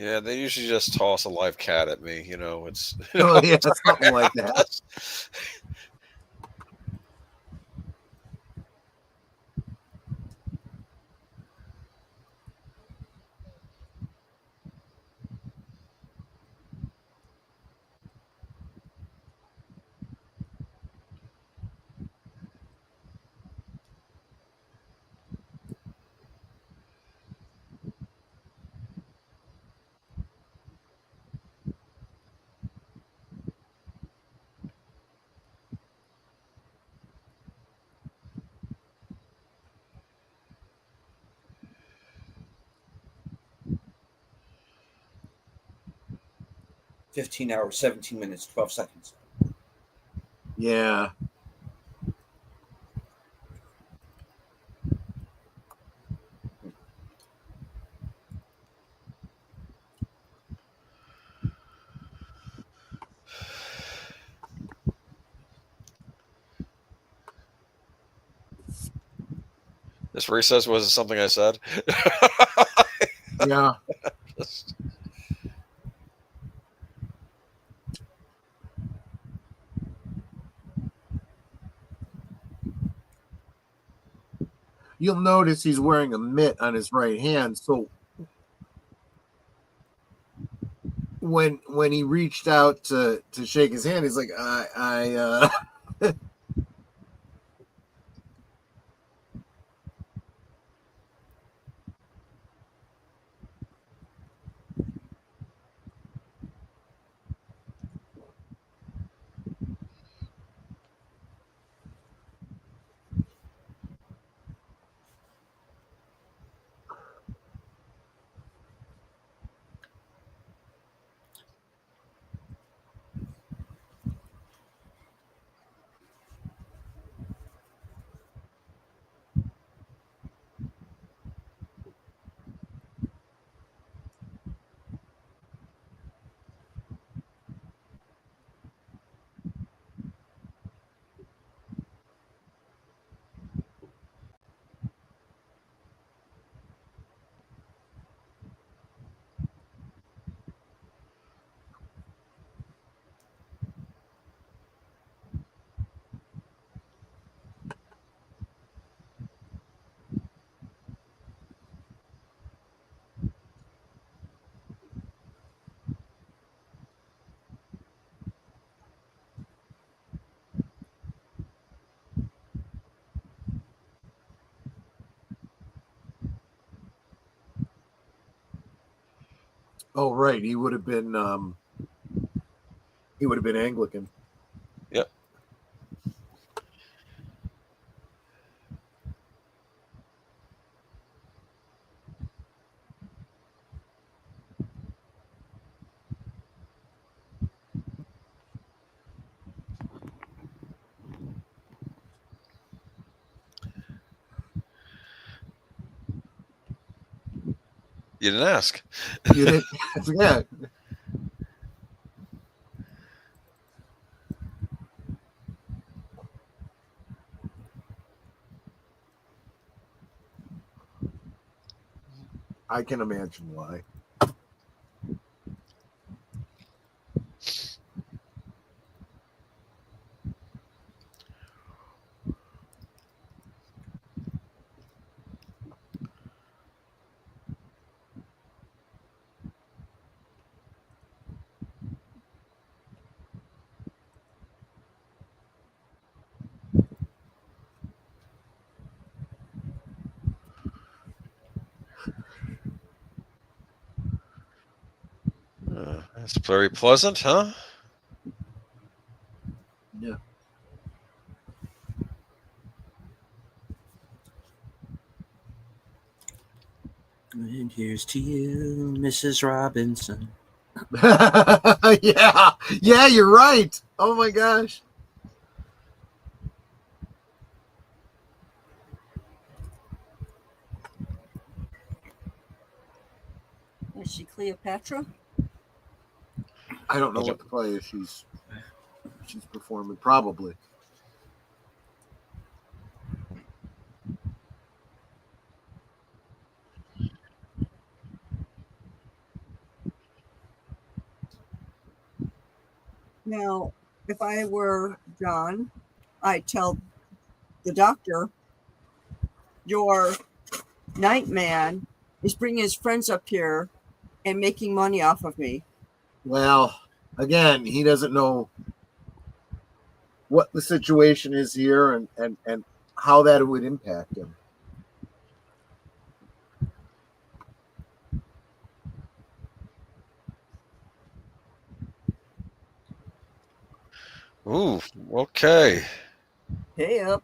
Yeah, they usually just toss a live cat at me. You know, it's Oh yeah, something like that. 15 hours, 17 minutes, 12 seconds. Yeah. This recess wasn't something I said. Yeah. You'll notice he's wearing a mitt on his right hand. So when he reached out to shake his hand, he's like, I oh right, he would have been Anglican. Yep. You didn't ask. You didn't, yeah. I can imagine why. That's very pleasant, huh? Yeah. And here's to you, Mrs. Robinson. Yeah, you're right. Oh my gosh. Is she Cleopatra? I don't know what the play is she's performing. Probably. Now, if I were John, I'd tell the doctor, your nightman is bringing his friends up here and making money off of me. Well, again, he doesn't know what the situation is here and how that would impact him. Ooh, okay. Hey up.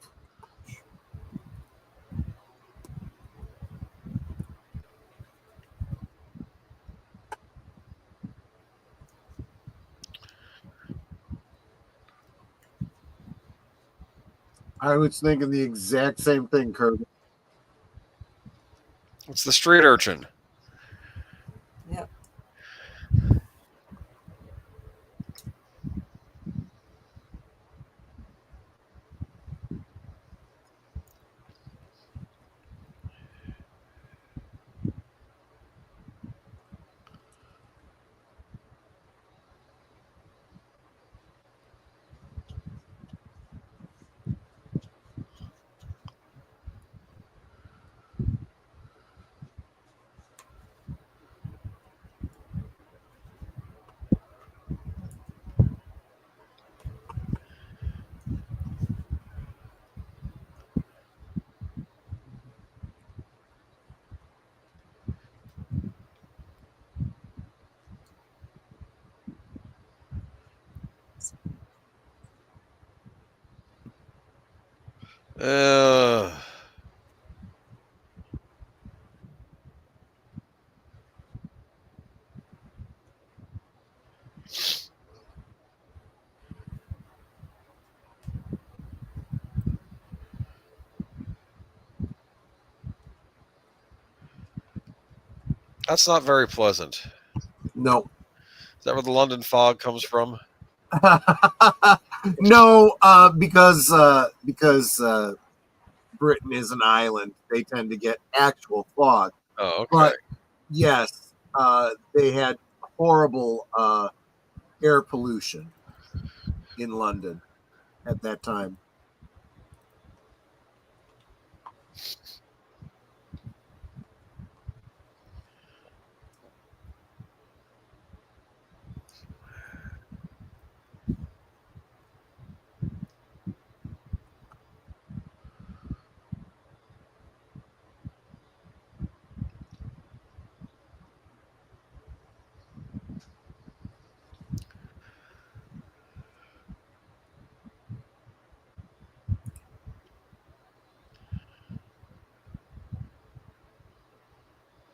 I was thinking the exact same thing, Kurt. It's the street urchin. Yep. Uh, that's not very pleasant. No. Is that where the London fog comes from? No, because Britain is an island. They tend to get actual fog. Oh, okay. But yes, they had horrible air pollution in London at that time.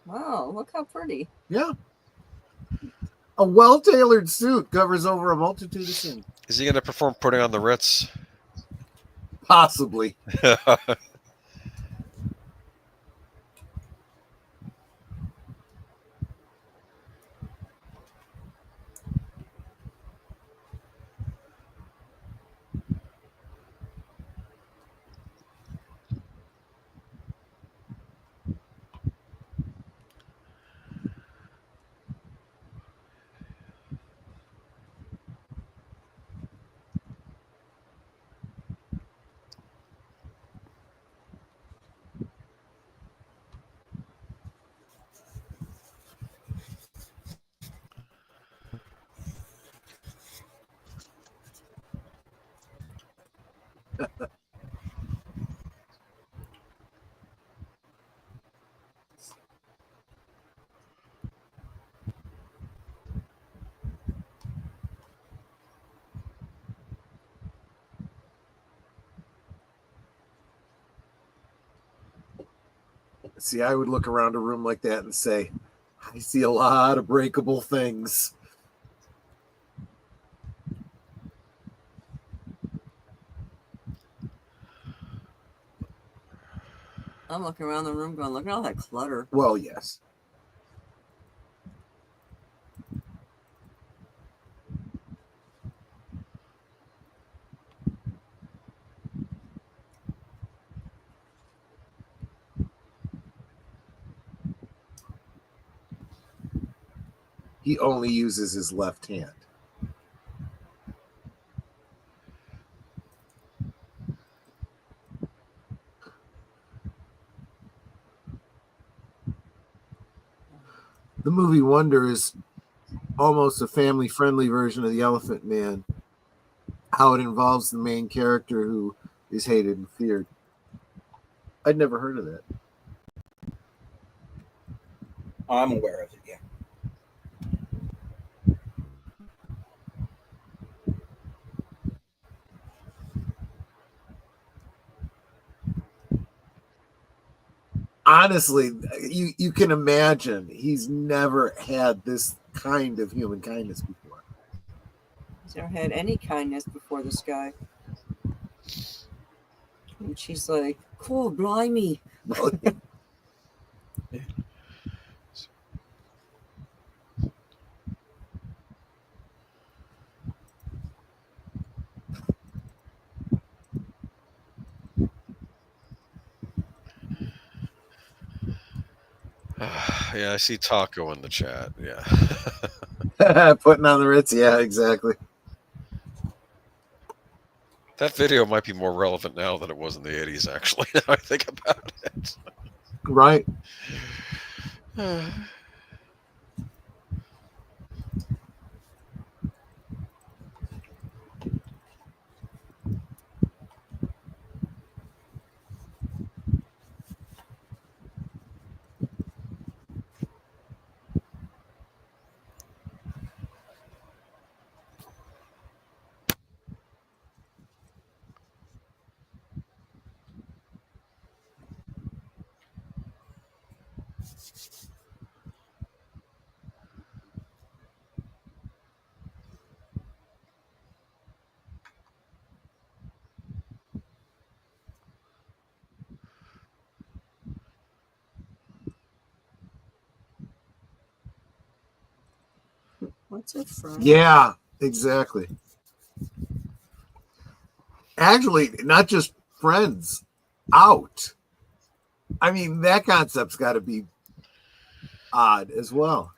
Wow, look how pretty. Yeah. A well-tailored suit covers over a multitude of sins. Is he going to perform putting on the Ritz? Possibly. See, I would look around a room like that and say, I see a lot of breakable things. I'm looking around the room going, look at all that clutter. Well, yes. He only uses his left hand. the movie Wonder is almost a family-friendly version of The Elephant Man. How it involves the main character who is hated and feared. I'd never heard of that. I'm aware of it, yeah. Honestly, you can imagine he's never had this kind of human kindness before. He's never had any kindness before this guy. And she's like, cool, blimey. Yeah, I see Taco in the chat. Yeah. Putting on the Ritz. Yeah, exactly. That video might be more relevant now than it was in the 80s, actually, now I think about it. Right. What's a friend? Yeah, exactly. Actually, not just friends, out. I mean, that concept's got to be odd as well.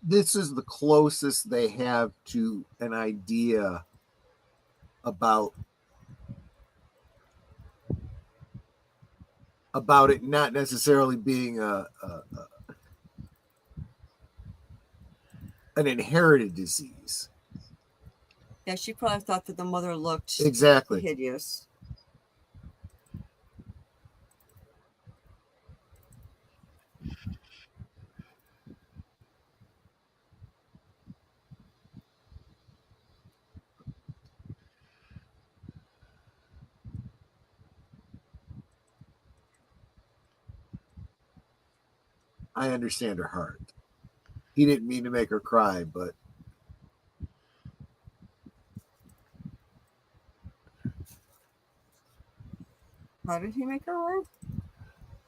This is the closest they have to an idea about it not necessarily being an inherited disease. Yeah, she probably thought that the mother looked Exactly. hideous. I understand her heart. He didn't mean to make her cry, but How did he make her laugh?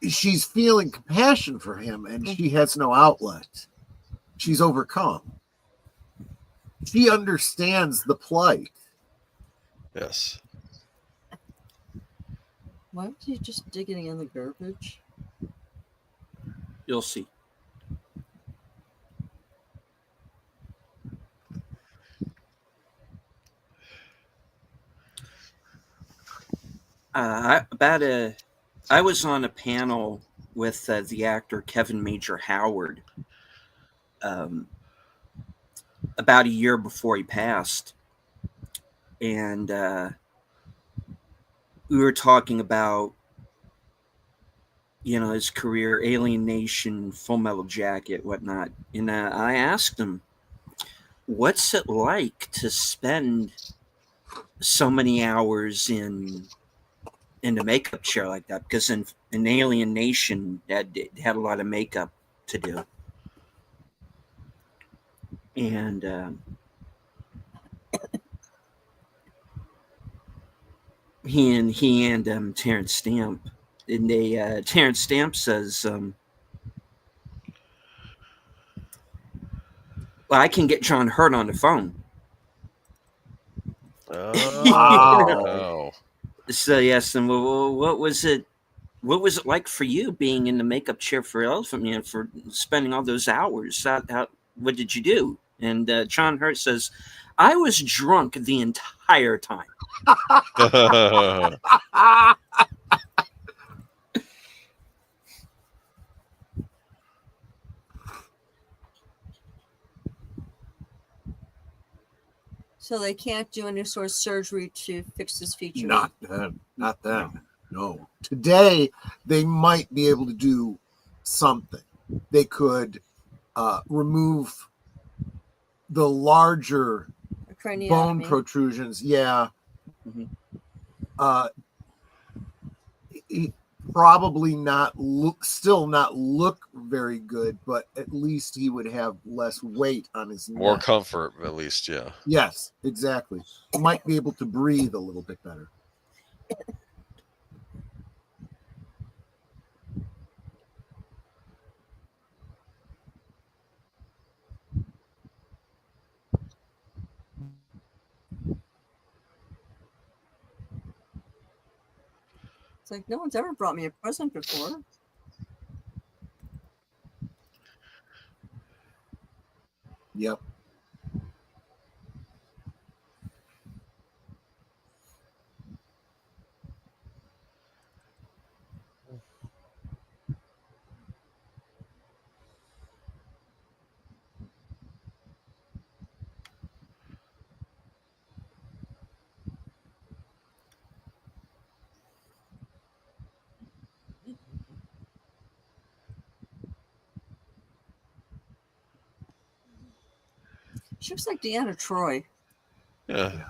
she's feeling compassion for him and she has no outlet. She's overcome. She understands the plight. Yes. Why was he just digging in the garbage? You'll see. I was on a panel with the actor Kevin Major Howard about a year before he passed, and we were talking about his career, Alien Nation, Full Metal Jacket, whatnot, and I asked him, what's it like to spend so many hours in the makeup chair like that? Because in Alien Nation, that had a lot of makeup to do, and he and Terrence Stamp, and they Terrence Stamp says, "Well, I can get John Hurt on the phone." Oh. So yes, and what was it? What was it like for you being in the makeup chair for Elephant Man for spending all those hours? What did you do? And John Hurt says, "I was drunk the entire time." So they can't do any sort of surgery to fix this feature. Not them. No. Today they might be able to do something. They could remove the larger bone protrusions. Yeah. Mhm. Probably still not look very good, but at least he would have less weight on his neck. More comfort, at least, yeah. Yes, exactly. Might be able to breathe a little bit better. It's like no one's ever brought me a present before. Yep. She looks like Deanna Troy. Yeah.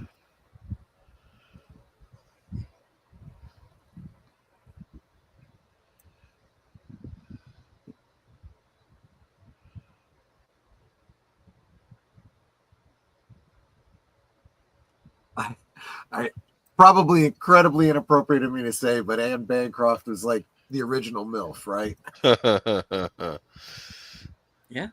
I probably incredibly inappropriate of me to say, but Anne Bancroft was like the original MILF, right? Yeah.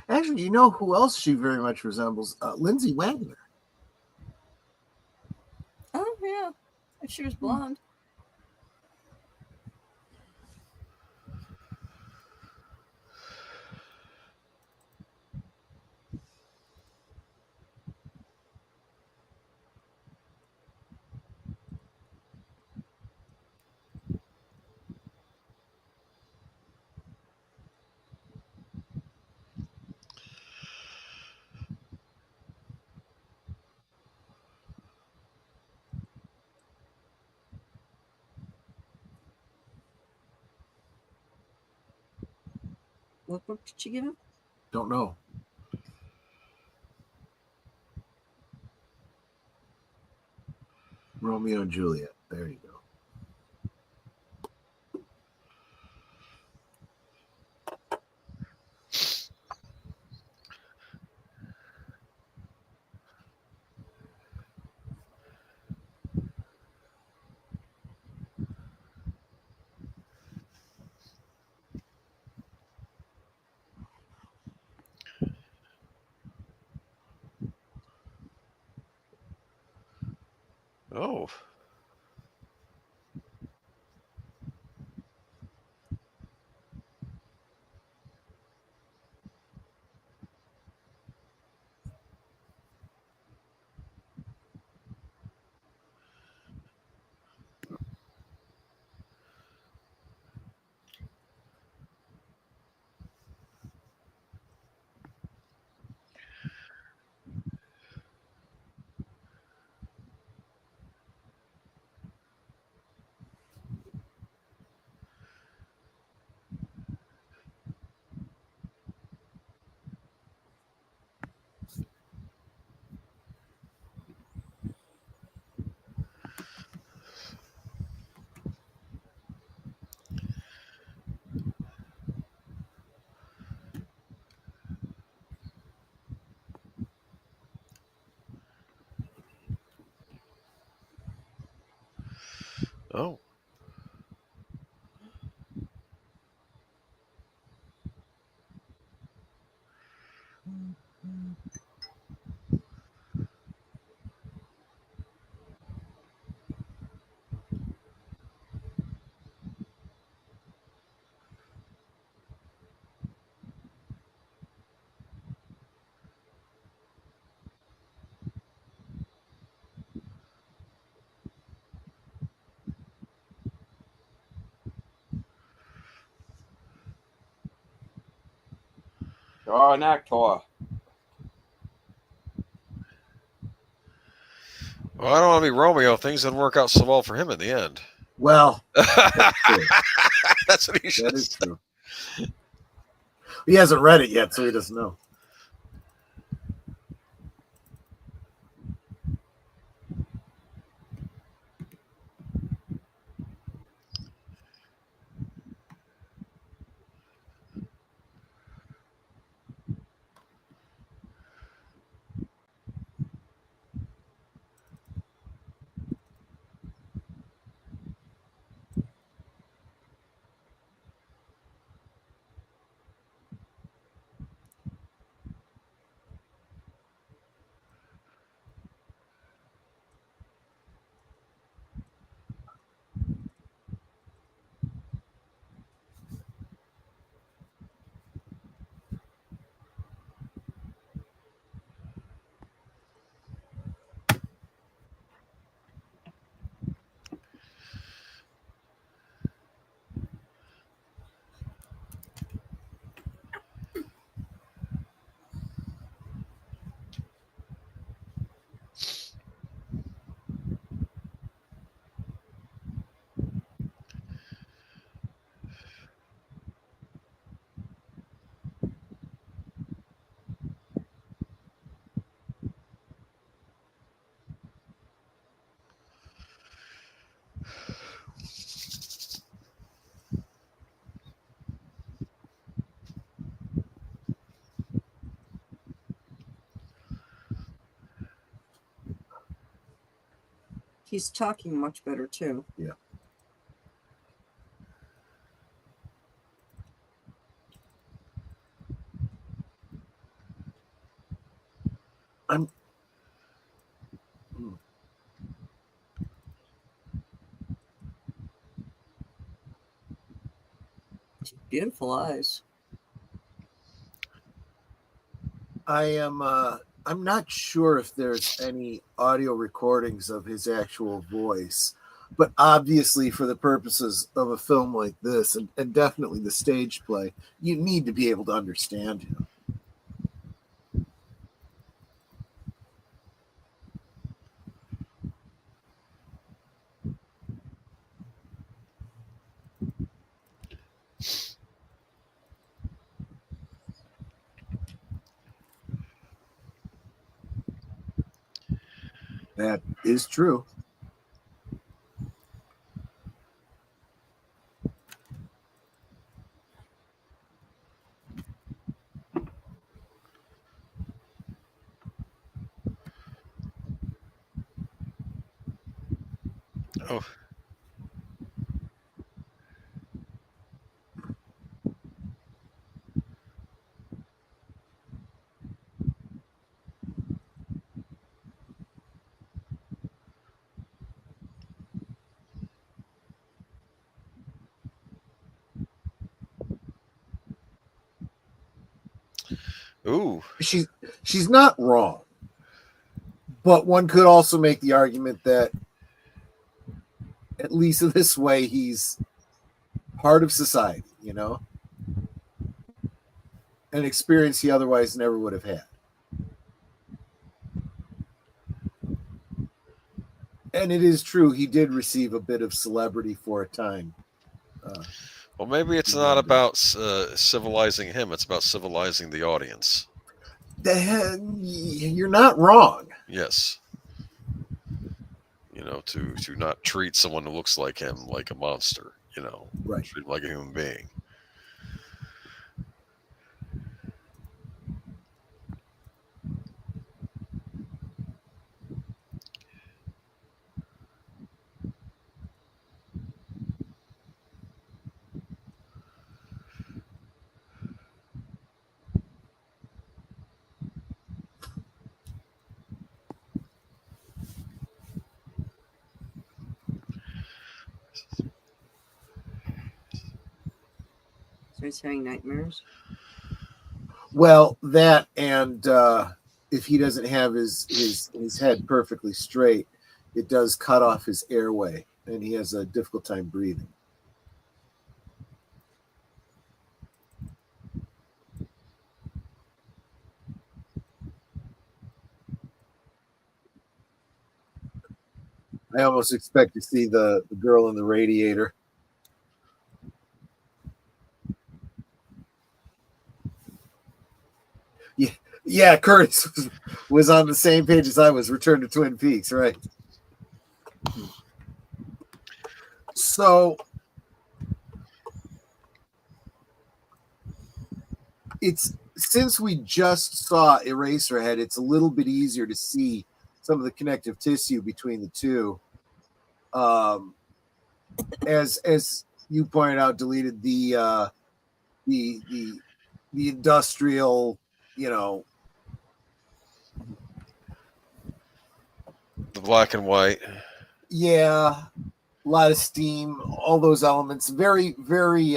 Actually, you know who else she very much resembles? Lindsay Wagner. Oh yeah, if she was blonde. What book did she give him? Don't know. Romeo and Juliet. There you go. Draw an actor. Well, I don't want to be Romeo. Things didn't work out so well for him in the end. Well, that's what he should that have is said. true. He hasn't read it yet, so he doesn't know. He's talking much better too. Yeah. I'm. Beautiful eyes. I am. I'm not sure if there's any audio recordings of his actual voice, but obviously, for the purposes of a film like this, and definitely the stage play, you need to be able to understand him. That is true. Oh. Ooh. She's not wrong, but one could also make the argument that at least in this way he's part of society, you know, an experience he otherwise never would have had. And it is true he did receive a bit of celebrity for a time. Well, maybe it's not about civilizing him. It's about civilizing the audience. You're not wrong. Yes. You know, to not treat someone who looks like him like a monster, you know, Right. treat him like a human being. So he's having nightmares. Well, that and if he doesn't have his head perfectly straight, it does cut off his airway, and he has a difficult time breathing. I almost expect to see the girl in the radiator. Yeah, Curtis was on the same page as I was. Return to Twin Peaks, right? So it's since we just saw Eraserhead, it's a little bit easier to see some of the connective tissue between the two. As you pointed out, deleted the industrial, The black and white. Yeah, a lot of steam, all those elements, very, very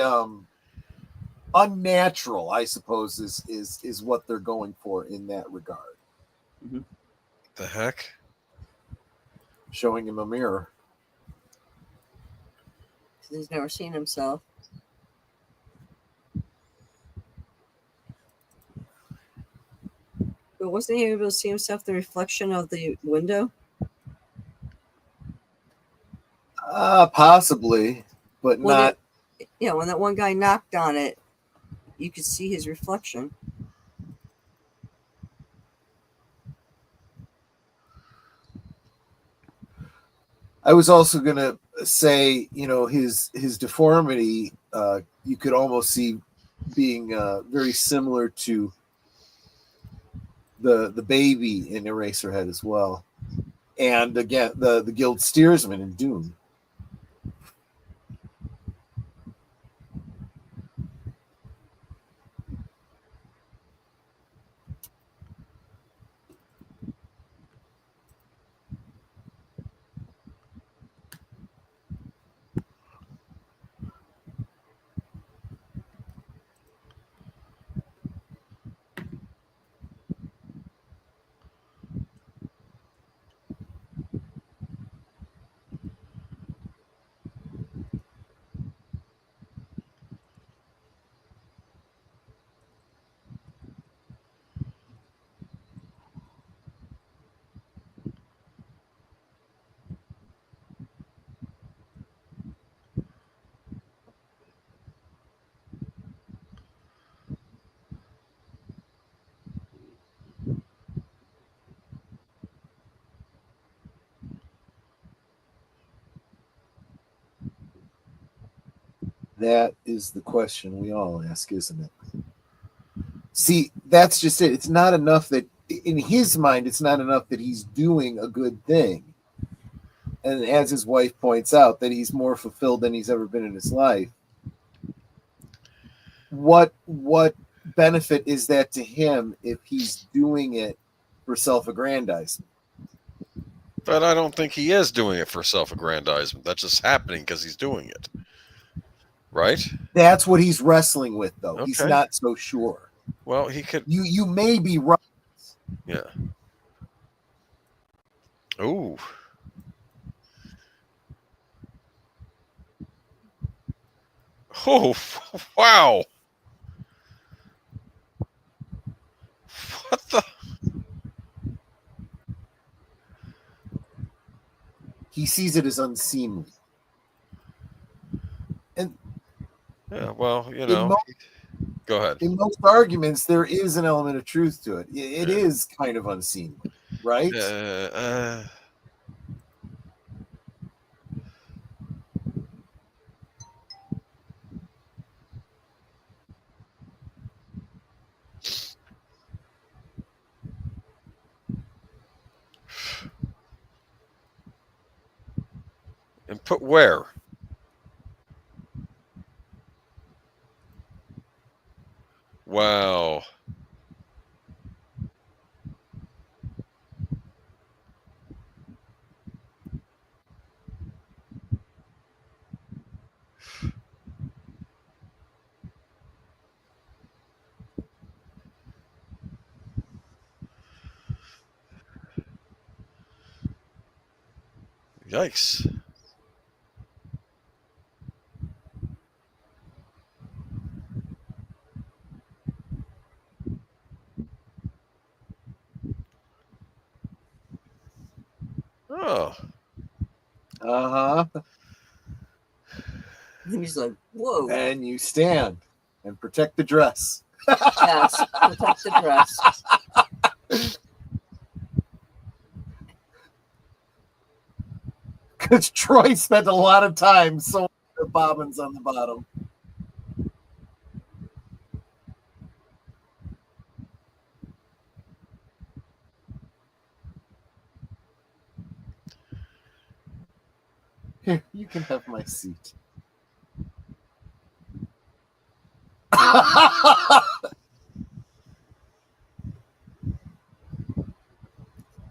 unnatural, I suppose, is what they're going for in that regard. Mm-hmm. The heck? Showing him a mirror. He's never seen himself. But wasn't he able to see himself the reflection of the window? Possibly, but When not. when that one guy knocked on it, you could see his reflection. I was also gonna say, his deformity, you could almost see being very similar to the baby in Eraserhead as well, and again the guild steersman in Dune. That is the question we all ask, isn't it? See, that's just it. It's not enough that, in his mind, it's not enough that he's doing a good thing. And as his wife points out, that he's more fulfilled than he's ever been in his life. What benefit is that to him if he's doing it for self-aggrandizement? But I don't think he is doing it for self-aggrandizement. That's just happening because he's doing it. Right? That's what he's wrestling with, though. Okay. He's not so sure. Well, he could. You may be right. Yeah. Ooh. Oh, wow. What the? He sees it as unseemly. And yeah, well, go ahead. In most arguments, there is an element of truth to it. It is kind of unseemly, right? And put where? Wow. Yikes. Oh. Uh-huh. And he's like, whoa. And you stand and protect the dress. Yes, protect the dress. Because Troy spent a lot of time sewing the bobbins on the bottom. Here, you can have my seat.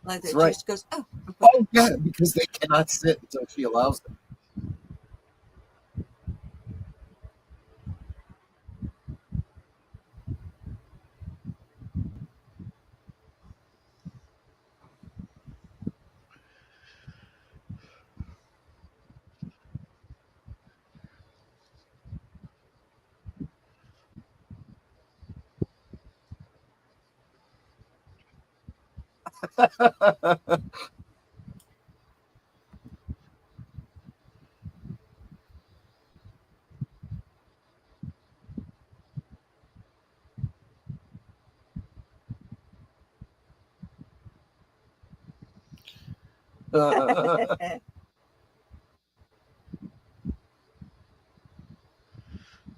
Like That's that right. just goes, oh. Oh, yeah, because they cannot sit until she allows them.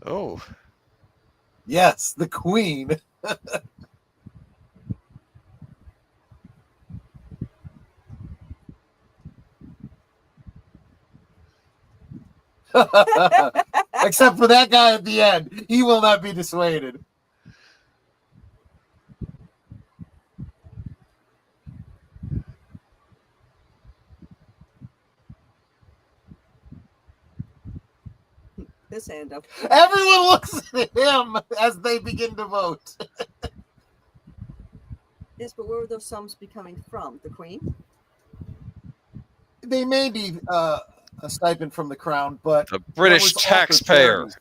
Oh, Yes, the queen. Except for that guy at the end. He will not be dissuaded. This hand up. Everyone looks at him as they begin to vote. Yes, but where were those sums be coming from? The queen? They may be a stipend from the crown, but the that British was all for taxpayer. charities.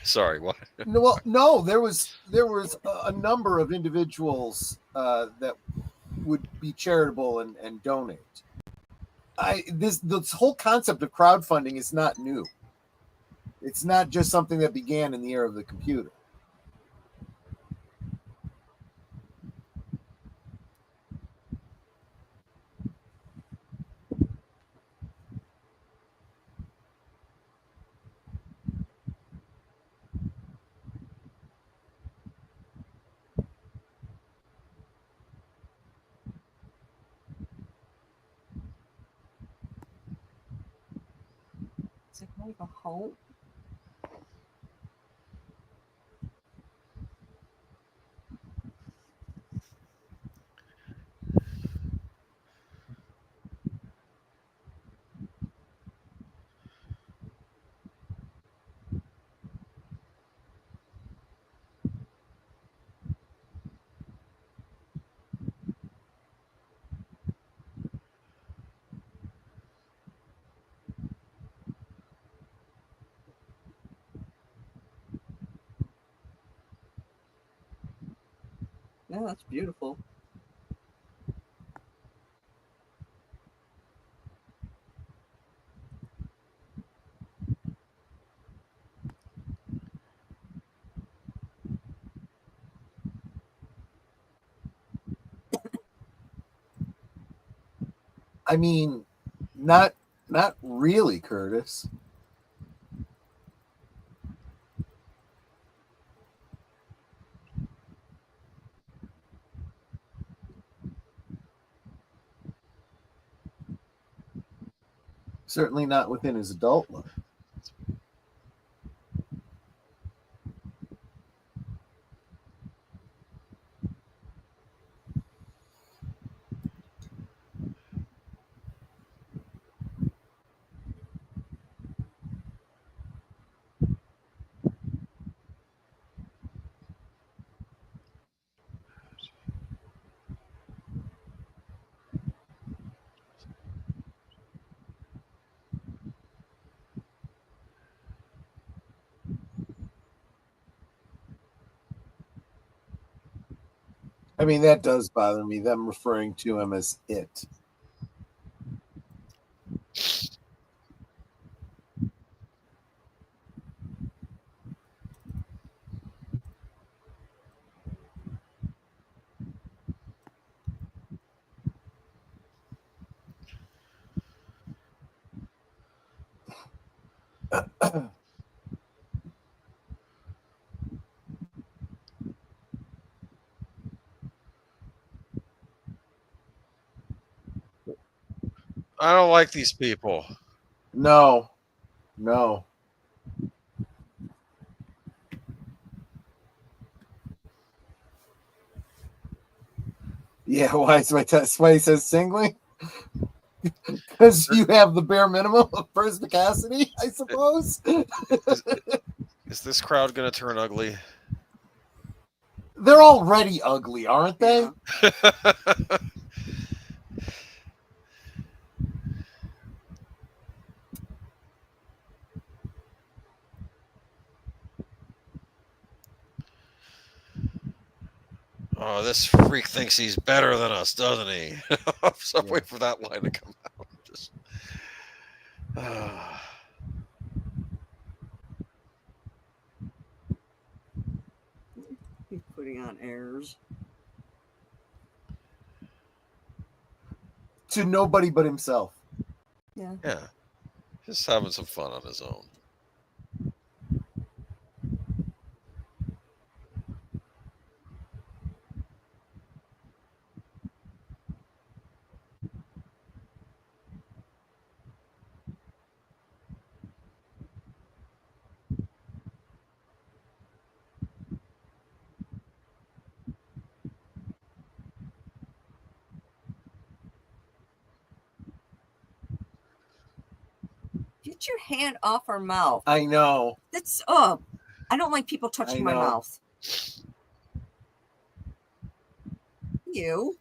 Sorry, what? No, well, no, there was a number of individuals that would be charitable and donate. This whole concept of crowdfunding is not new. It's not just something that began in the era of the computer. Is it like a home? No, that's beautiful. I mean, not really, Curtis. Certainly not within his adult life. I mean, that does bother me, them referring to him as it. I don't like these people. No. Yeah, why he says singling? Because you have the bare minimum of perspicacity, I suppose. Is this crowd going to turn ugly? They're already ugly, aren't they? Yeah. Oh, this freak thinks he's better than us, doesn't he? I'm so waiting for that line to come out. Just. He's putting on airs. To nobody but himself. Yeah. Yeah. Just having some fun on his own. Get your hand off her mouth. I know. That's I don't like people touching my mouth. You.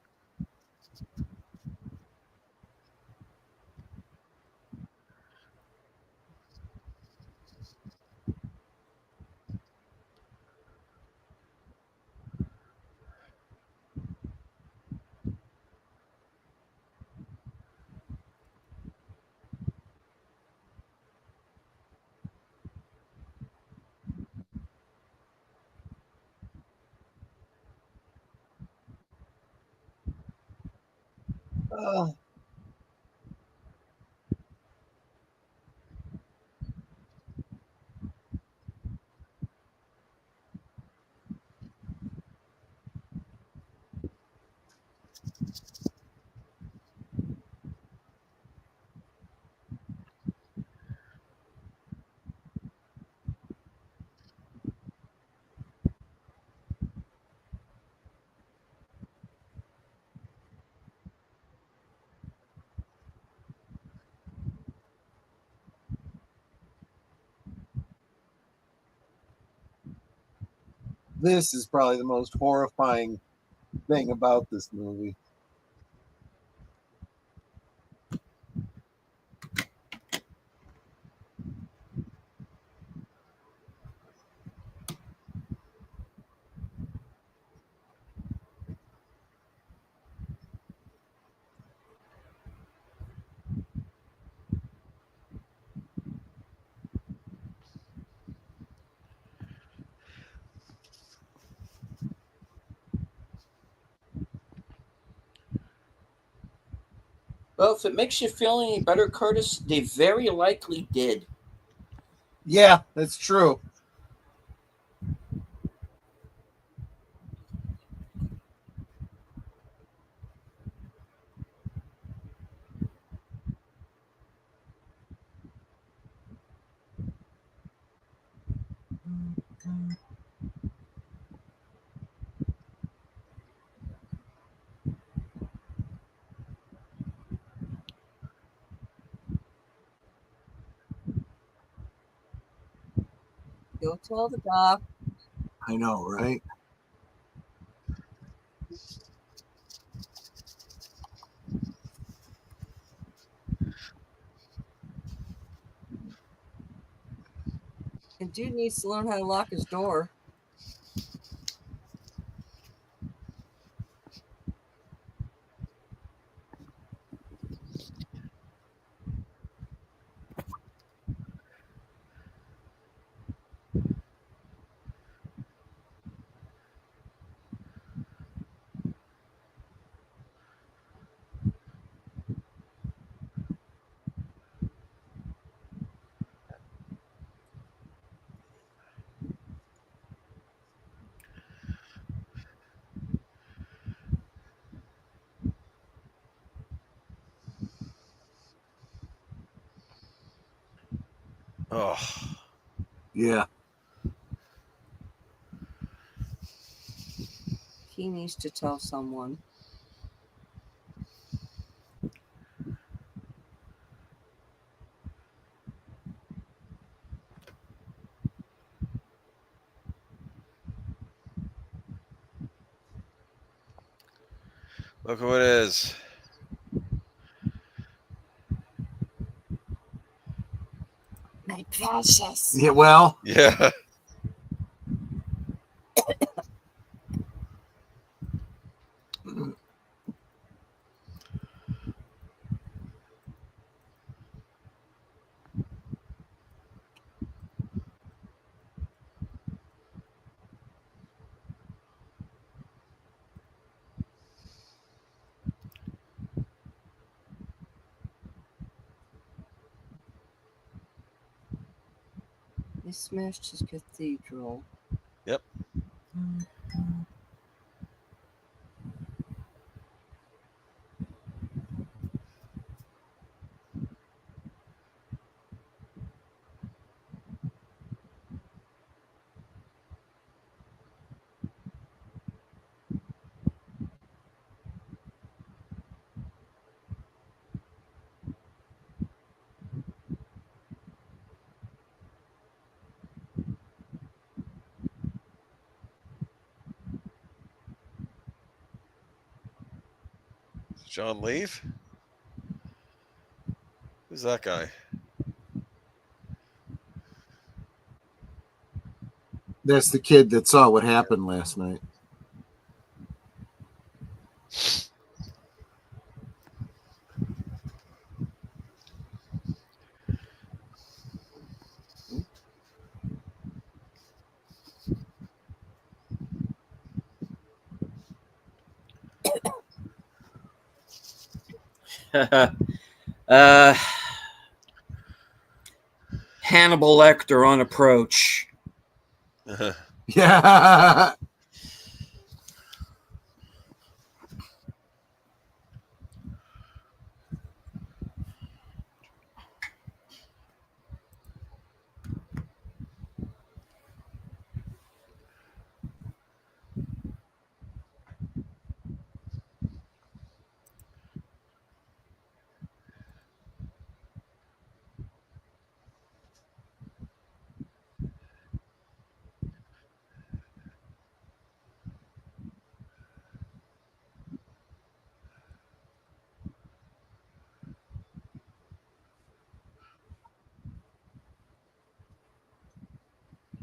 This is probably the most horrifying thing about this movie. Well, if it makes you feel any better, Curtis, they very likely did. Yeah, that's true. Go tell the doc. I know, right? And dude needs to learn how to lock his door. Oh, Yeah. He needs to tell someone. look who it is. My precious. Yeah. Well. Yeah. They smashed his cathedral. Yep. John leave? Who's that guy? That's the kid that saw what happened last night. Hannibal Lecter on approach. Yeah.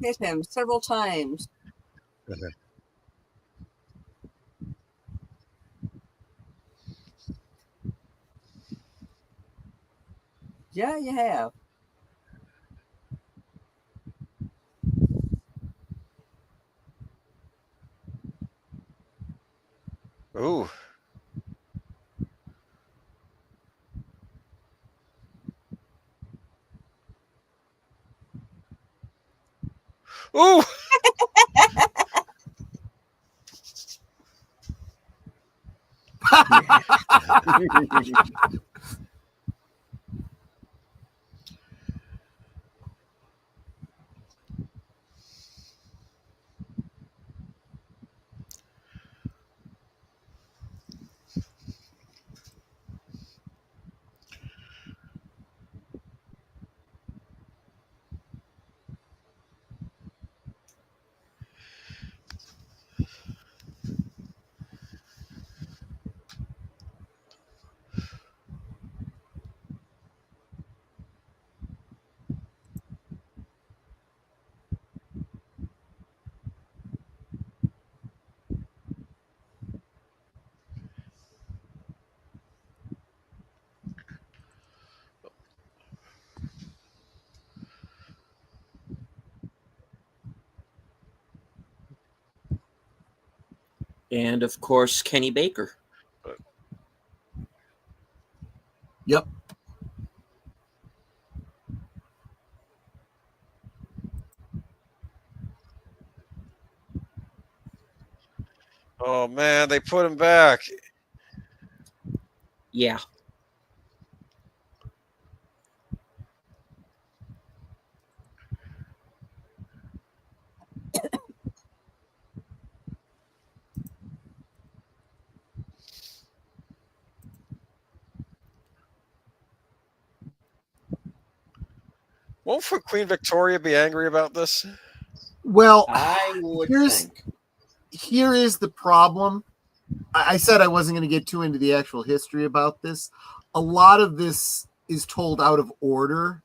Hit him several times. Yeah, you have. Ooh. Ooh. And of course, Kenny Baker. Yep. Oh man, they put him back. Yeah. Won't Queen Victoria be angry about this? Well, I would here's think. here is the problem. I said I wasn't going to get too into the actual history about this. A lot of this is told out of order.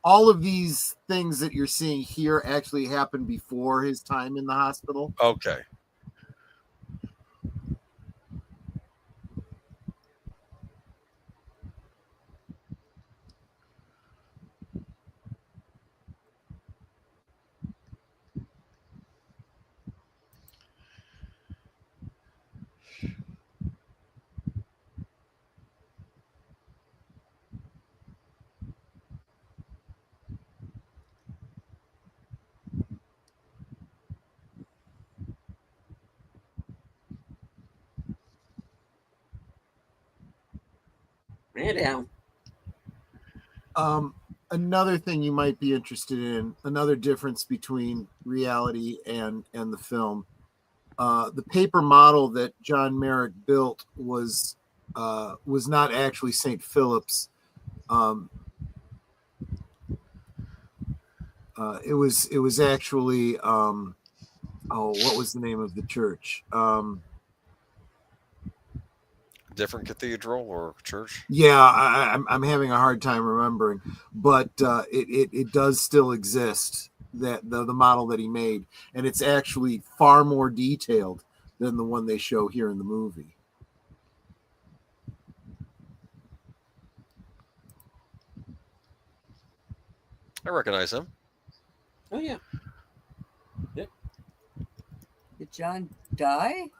All of these things that you're seeing here actually happened before his time in the hospital. Okay. Man down. Another thing you might be interested in, another difference between reality and the film. The paper model that John Merrick built was not actually St. Philip's. It was actually what was the name of the church? Different cathedral or church? Yeah, I'm having a hard time remembering, but it does still exist, that the model that he made, and it's actually far more detailed than the one they show here in the movie. I recognize him. Oh yeah. Did John die?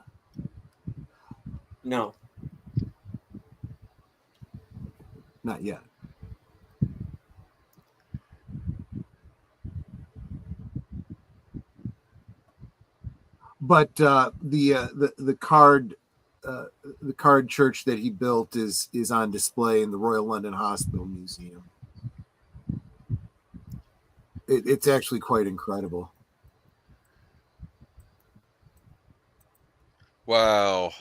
No. Not yet. But the card church that he built is on display in the Royal London Hospital Museum. It's actually quite incredible. Wow.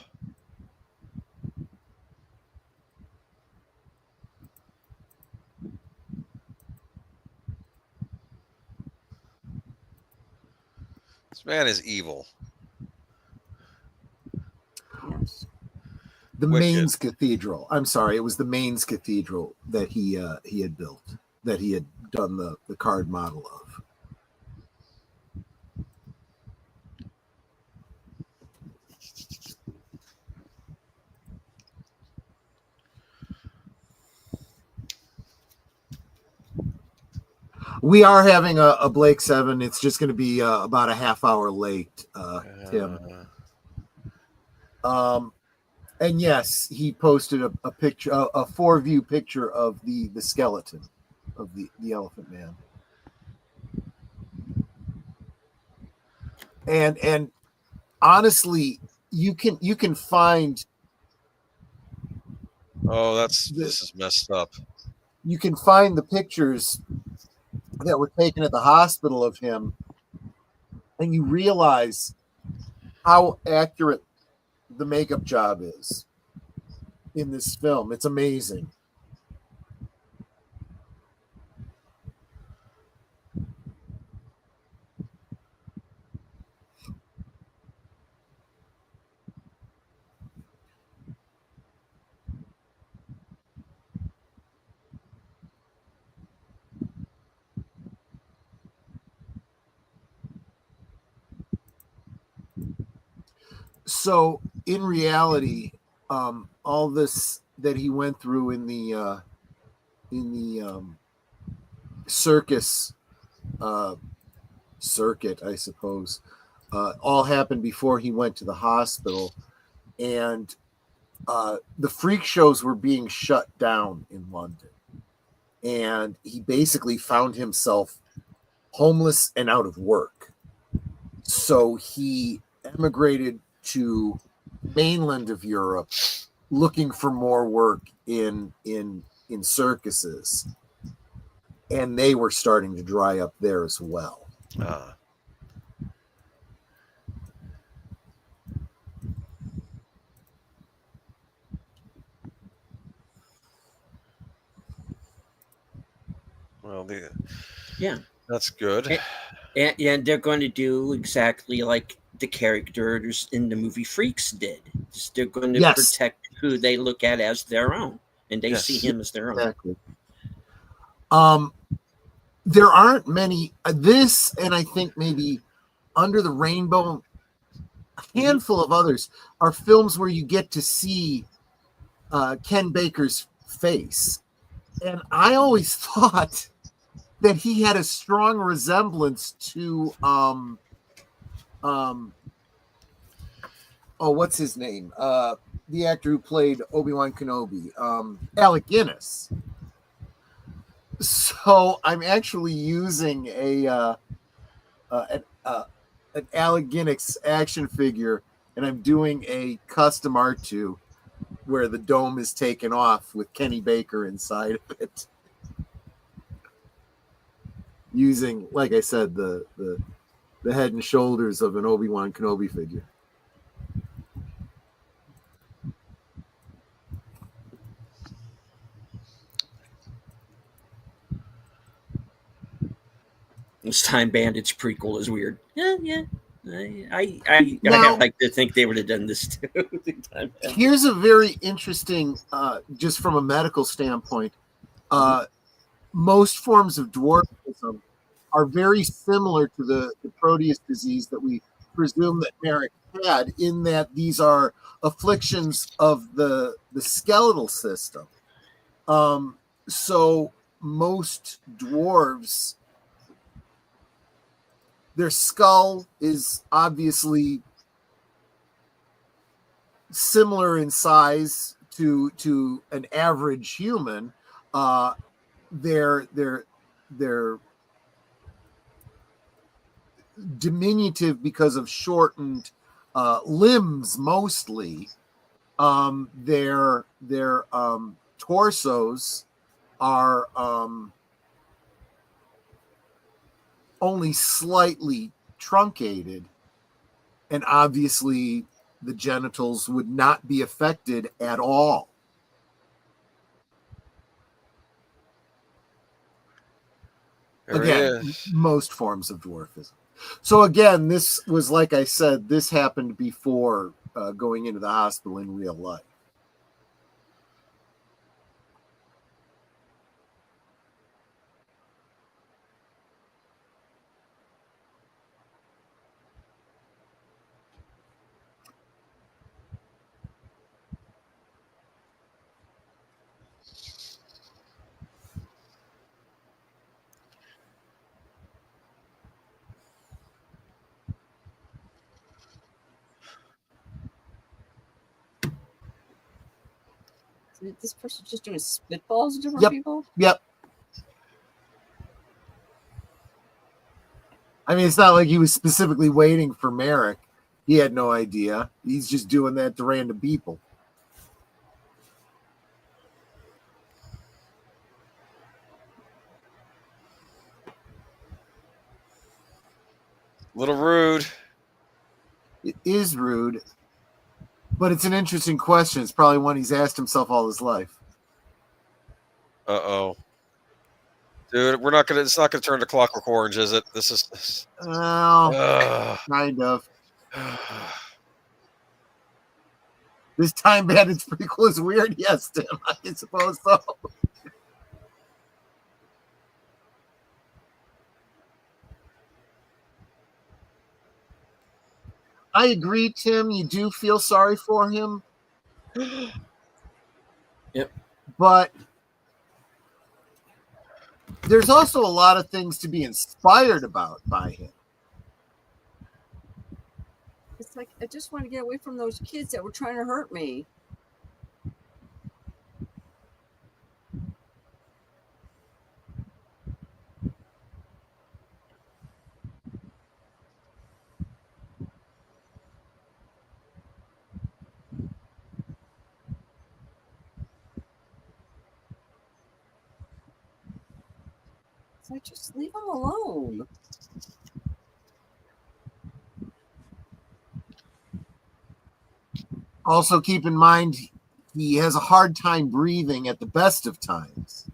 This man is evil. Yes. The Wicked. Mainz Cathedral. I'm sorry, it was the Mainz Cathedral that he had built, that he had done the card model of. We are having a Blake 7. It's just going to be about a half hour late, Tim. And yes, he posted a picture, a 4-view picture of the skeleton of the Elephant Man. And honestly, you can find. Oh, this is messed up. You can find the pictures that were taken at the hospital of him, and you realize how accurate the makeup job is in this film. It's amazing. So in reality, all this that he went through in the circus circuit, I suppose, all happened before he went to the hospital, and the freak shows were being shut down in London, and he basically found himself homeless and out of work. So he emigrated to mainland of Europe looking for more work in circuses, and they were starting to dry up there as well. Well, Yeah. That's good. And they're going to do exactly like the characters in the movie Freaks did. They're going to Yes. protect who they look at as their own, and they Yes. see him as their own. Exactly. There aren't many. This, and I think maybe Under the Rainbow, a handful of others are films where you get to see Ken Baker's face, and I always thought that he had a strong resemblance to what's his name? The actor who played Obi-Wan Kenobi, Alec Guinness. So I'm actually using an Alec Guinness action figure, and I'm doing a custom R2 where the dome is taken off with Kenny Baker inside of it. Using, like I said, the head and shoulders of an Obi-Wan Kenobi figure. This Time Bandits prequel is weird. Yeah. I Now- like to think they would have done this too. Here's a very interesting, just from a medical standpoint, most forms of dwarfism are very similar to the Proteus disease that we presume that Merrick had, in that these are afflictions of the skeletal system. So most dwarves, their skull is obviously similar in size to an average human. They're diminutive because of shortened limbs mostly. Their torsos are only slightly truncated, and obviously the genitals would not be affected at all. There Again, he is. most forms of dwarfism. So again, this was, like I said, this happened before going into the hospital in real life. This person's just doing spitballs at different Yep. people. Yep. I mean, it's not like he was specifically waiting for Merrick. He had no idea. He's just doing that to random people. Little rude. It is rude, but it's an interesting question. It's probably one he's asked himself all his life. Uh-oh. Dude, it's not gonna turn to Clockwork Orange, is it? This is Well, kind of. This Time Bandits prequel is weird. Yes, Tim, I suppose so. I agree, Tim. You do feel sorry for him. Yep. But there's also a lot of things to be inspired about by him. It's like, I just want to get away from those kids that were trying to hurt me. It's like, just leave them alone. Also, keep in mind, he has a hard time breathing at the best of times.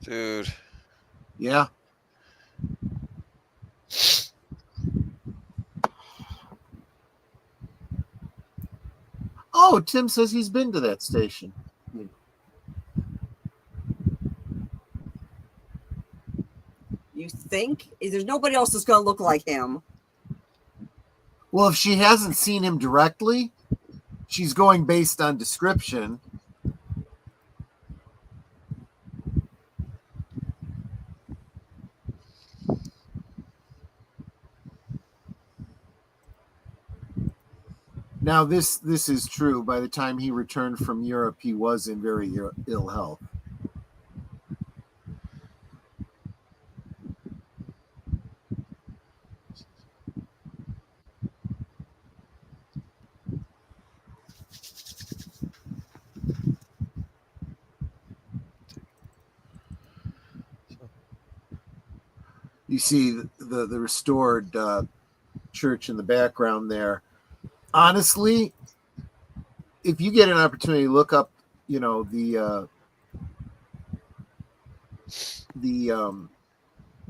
Dude. Yeah. Oh, Tim says he's been to that station. You think? There's nobody else that's going to look like him. Well, if she hasn't seen him directly, she's going based on description. Now, this is true. By the time he returned from Europe, he was in very ill health. You see the restored church in the background there. Honestly, if you get an opportunity to look up, you know, the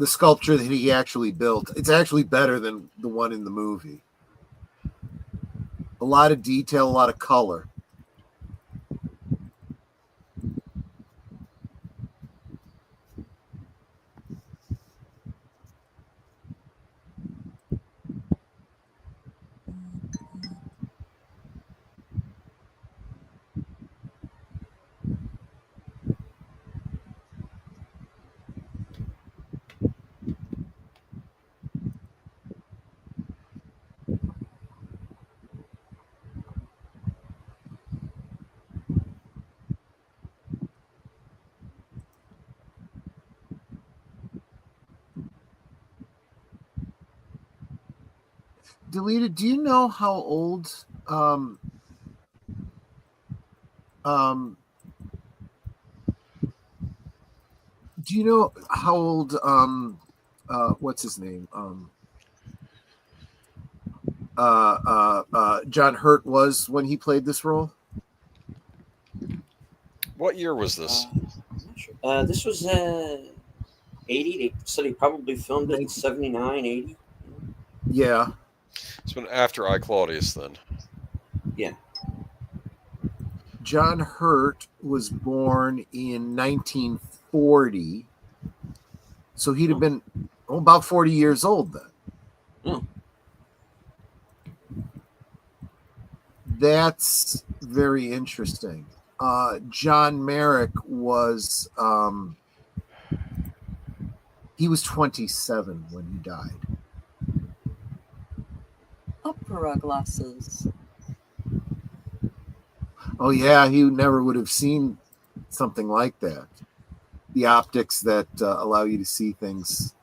sculpture that he actually built, it's actually better than the one in the movie. A lot of detail, a lot of color. Deleted, do you know how old do you know how old what's his name? John Hurt was when he played this role? What year was this? I'm not sure. This was 80. They said he probably filmed it in 79, 80. Yeah. It's been after I, Claudius, then. Yeah. John Hurt was born in 1940. So he'd have been about 40 years old then. Oh. That's very interesting. John Merrick was he was 27 when he died. Opera glasses. Oh yeah, he never would have seen something like that. The optics that allow you to see things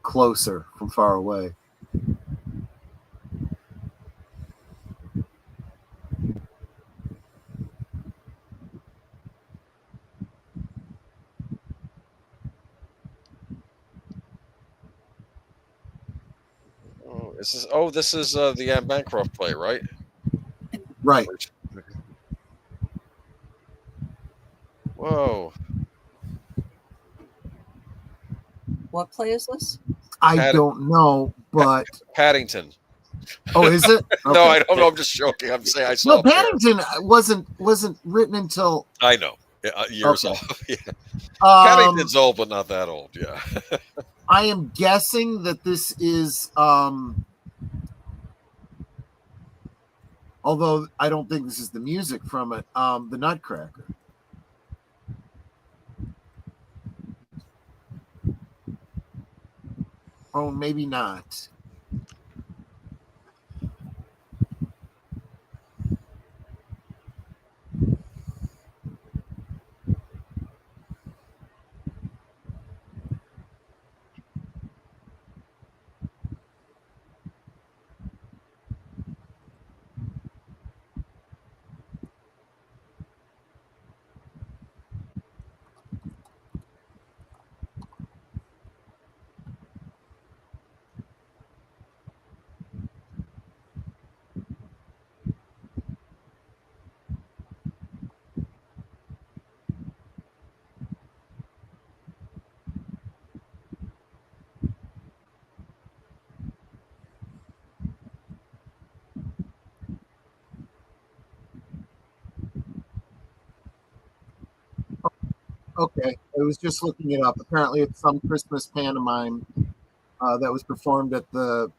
closer from far away. This is the Anne Bancroft play, right? Right. Whoa. What play is this? I don't know, but Paddington. Oh, is it? Okay. No, I don't know. I'm just joking. I'm saying I saw. No, Paddington wasn't written until I know years Okay. off. Yeah. Paddington's old, but not that old. Yeah. I am guessing that this is although I don't think this is the music from it, the Nutcracker. Oh, maybe not. Okay, I was just looking it up. Apparently, it's some Christmas pantomime that was performed at the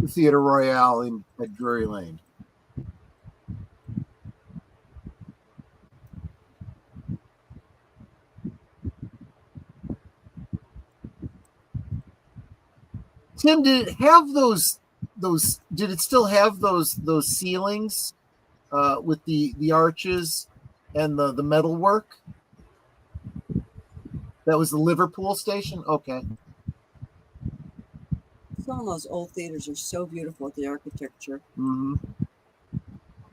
Theater Royale at Drury Lane. Tim, did it have those? Did it still have those ceilings with the arches and the metal work? That was the Liverpool station. Okay. Some of those old theaters are so beautiful with the architecture. Mm-hmm.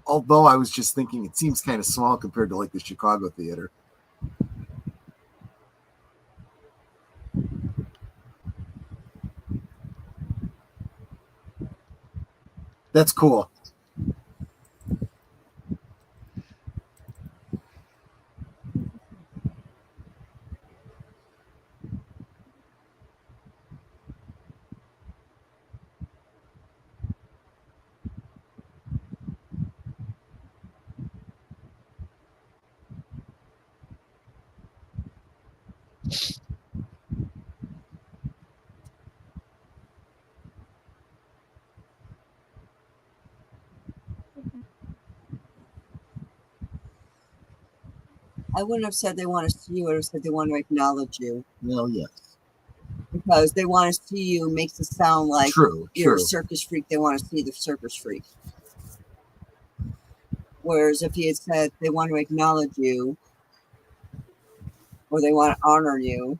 Although I was just thinking, it seems kind of small compared to like the Chicago theater. That's cool. I wouldn't have said they want to see you. I would have said they want to acknowledge you. Well, yes. Because they want to see you makes it sound like you're a circus freak. They want to see the circus freak. Whereas if he had said they want to acknowledge you or they want to honor you.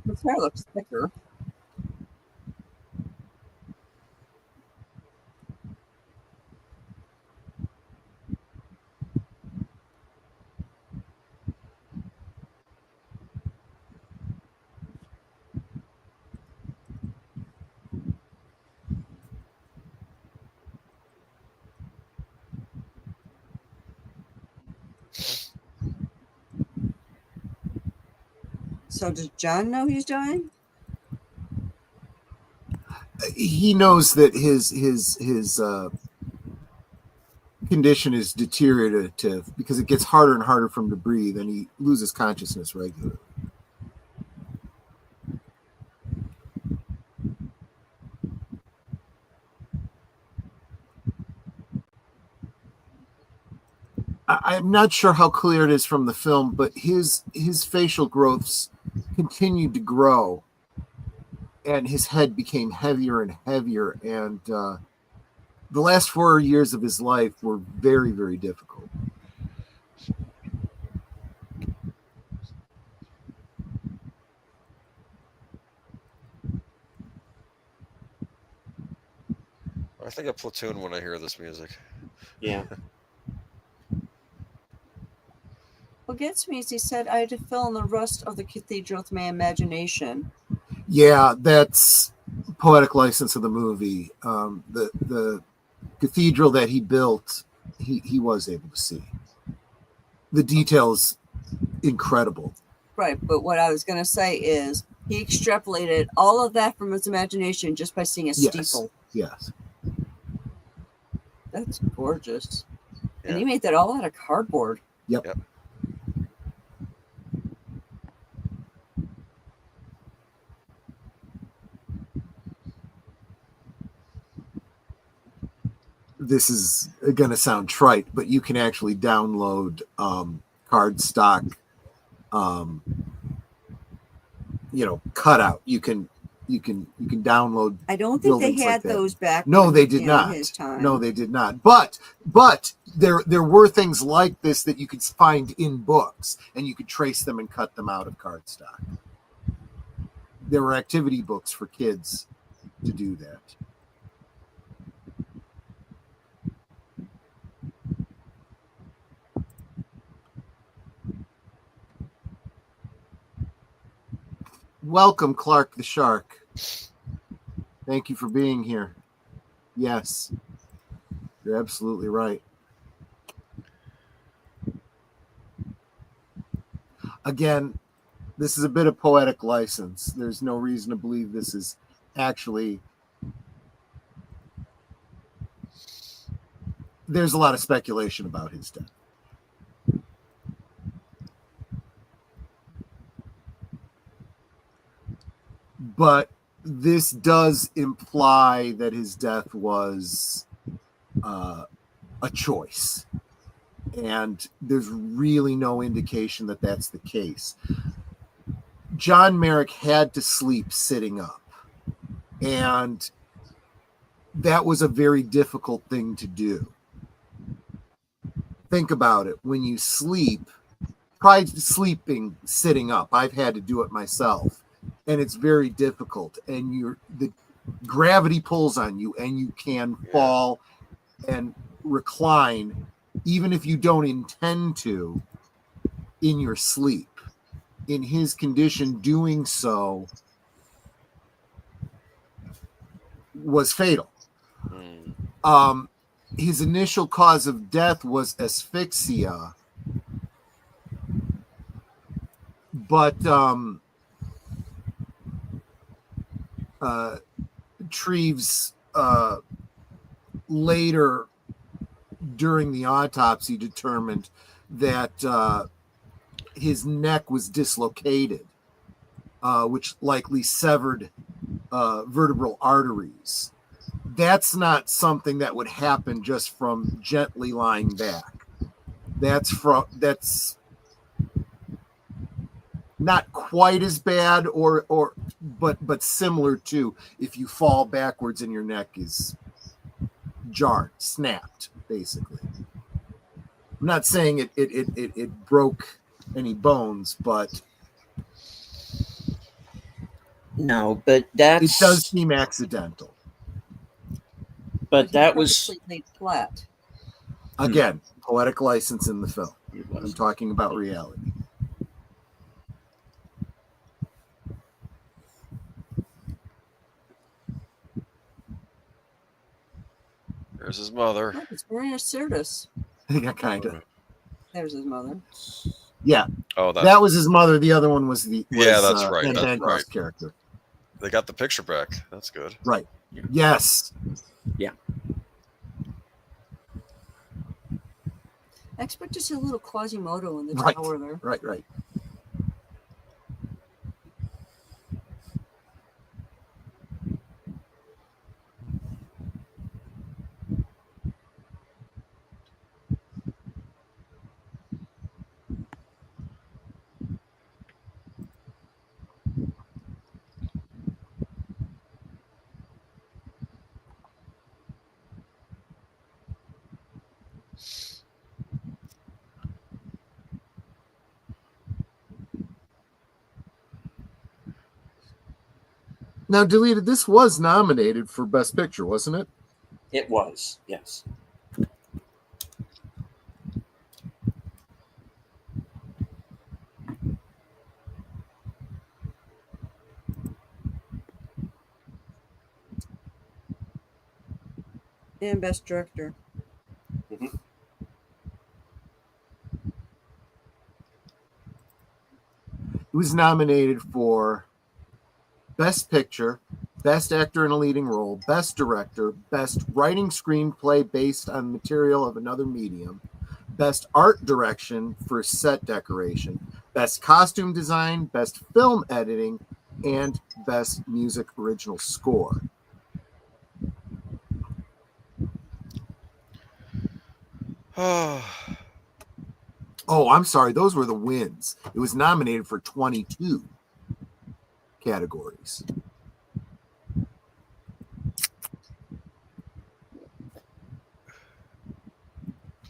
His hair looks thicker. So does John know he's dying? He knows that his condition is deteriorative because it gets harder and harder for him to breathe, and he loses consciousness regularly. I'm not sure how clear it is from the film, but his facial growths continued to grow, and his head became heavier and heavier, and the last 4 years of his life were very, very difficult. I think of Platoon when I hear this music. Yeah. What gets me is he said I had to fill in the rust of the cathedral with my imagination. Yeah, that's poetic license of the movie. The cathedral that he built, he was able to see. The details incredible. Right, but what I was going to say is he extrapolated all of that from his imagination just by seeing a steeple. Yes. That's gorgeous. Yeah. And he made that all out of cardboard. Yep. This is going to sound trite, but you can actually download cardstock, cutout. You can download. I don't think they had like those back. No, they did not. His time. No, they did not. But there were things like this that you could find in books, and you could trace them and cut them out of cardstock. There were activity books for kids to do that. Welcome, Clark the Shark. Thank you for being here. Yes, you're absolutely right. Again, this is a bit of poetic license. There's no reason to believe this is actually. There's a lot of speculation about his death. But this does imply that his death was a choice. And there's really no indication that that's the case. John Merrick had to sleep sitting up. And that was a very difficult thing to do. Think about it. When you sleep, try sleeping sitting up. I've had to do it myself. And it's very difficult. And the gravity pulls on you, and you can fall and recline, even if you don't intend to, in your sleep. In his condition, doing so was fatal. His initial cause of death was asphyxia, but Treves later, during the autopsy, determined that his neck was dislocated, which likely severed vertebral arteries. That's not something that would happen just from gently lying back. That's not quite as bad, but similar to if you fall backwards and your neck is jarred, snapped, basically. I'm not saying it broke any bones, but no, but that's, it does seem accidental. But that was laid flat. Again, poetic license in the film. It was. I'm talking about reality. There's his mother. Oh, it's Maria Sirtis. Yeah, kind of. There's his mother. Yeah. Oh, that was his mother. The other one was that's right. Anne That's Bancroft's right. character. They got the picture back. That's good. Right. Yes. Yeah. I expect to see a little Quasimodo in the Right. tower there. Right. Now, Deleted, this was nominated for Best Picture, wasn't it? It was, yes. And Best Director. Mm-hmm. It was nominated for Best Picture, Best Actor in a Leading Role, Best Director, Best Writing Screenplay based on material of another medium, Best Art Direction for Set Decoration, Best Costume Design, Best Film Editing, and Best Music Original Score. Oh, I'm sorry. Those were the wins. It was nominated for 22 categories.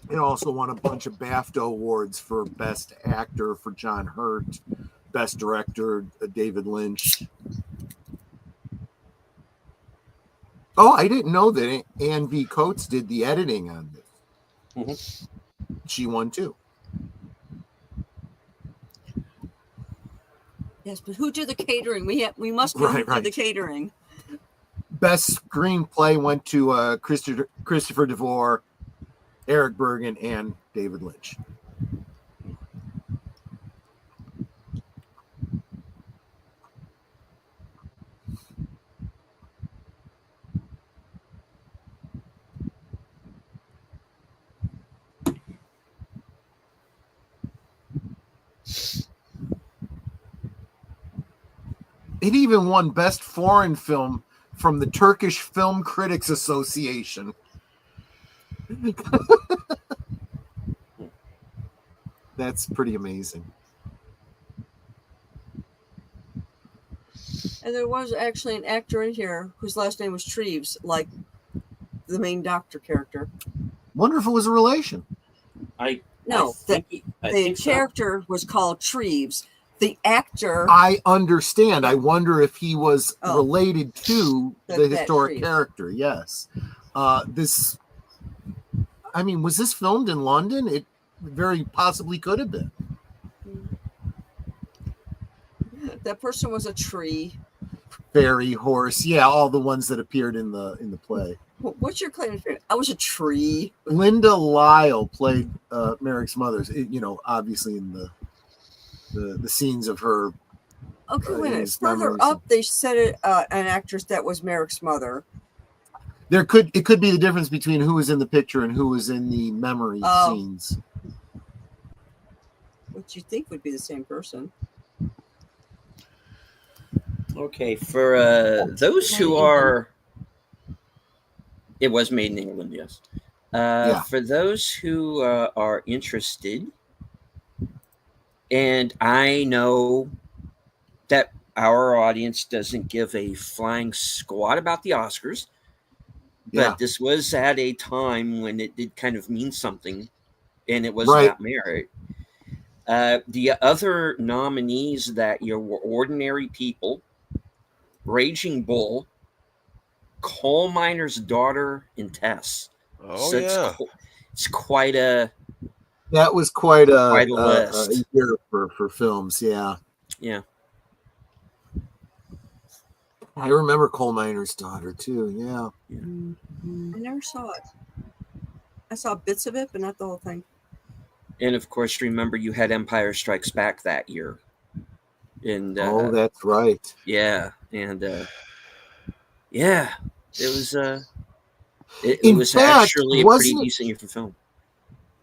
It also won a bunch of BAFTA awards for Best Actor for John Hurt, Best Director David Lynch. Oh, I didn't know that Anne V. Coates did the editing on this. Mm-hmm. She won too. Yes, but who did the catering? We must know who did the catering. Best Screenplay went to Christopher DeVore, Eric Bergen, and David Lynch. It even won Best Foreign Film from the Turkish Film Critics Association. That's pretty amazing. And there was actually an actor in here whose last name was Treves, like the main doctor character. Wonder if it was a relation. The character was called Treves. The actor. I understand. I wonder if he was related to the historic character. Yes. Was this filmed in London? It very possibly could have been. That person was a tree. Fairy, horse, yeah, all the ones that appeared in the play. What's your claim to fame? I was a tree. Linda Lyle played Merrick's mother. Obviously in the scenes of her. Okay, wait a minute. Further up, they said it an actress that was Merrick's mother. It could be the difference between who was in the picture and who was in the memory scenes. What you think would be the same person. Okay, for those who are... It was made in England, yes. For those who are interested, and I know that our audience doesn't give a flying squat about the Oscars, but this was at a time when it did kind of mean something, and it was about merit. The other nominees that were Ordinary People, Raging Bull, Coal Miner's Daughter, and Tess. Oh, so it's quite a... That was quite a list. A year for films, yeah. Yeah. I remember Coal Miner's Daughter, too, yeah. I never saw it. I saw bits of it, but not the whole thing. And, of course, remember you had Empire Strikes Back that year. And that's right. Yeah, and it was it was actually a pretty decent year for film.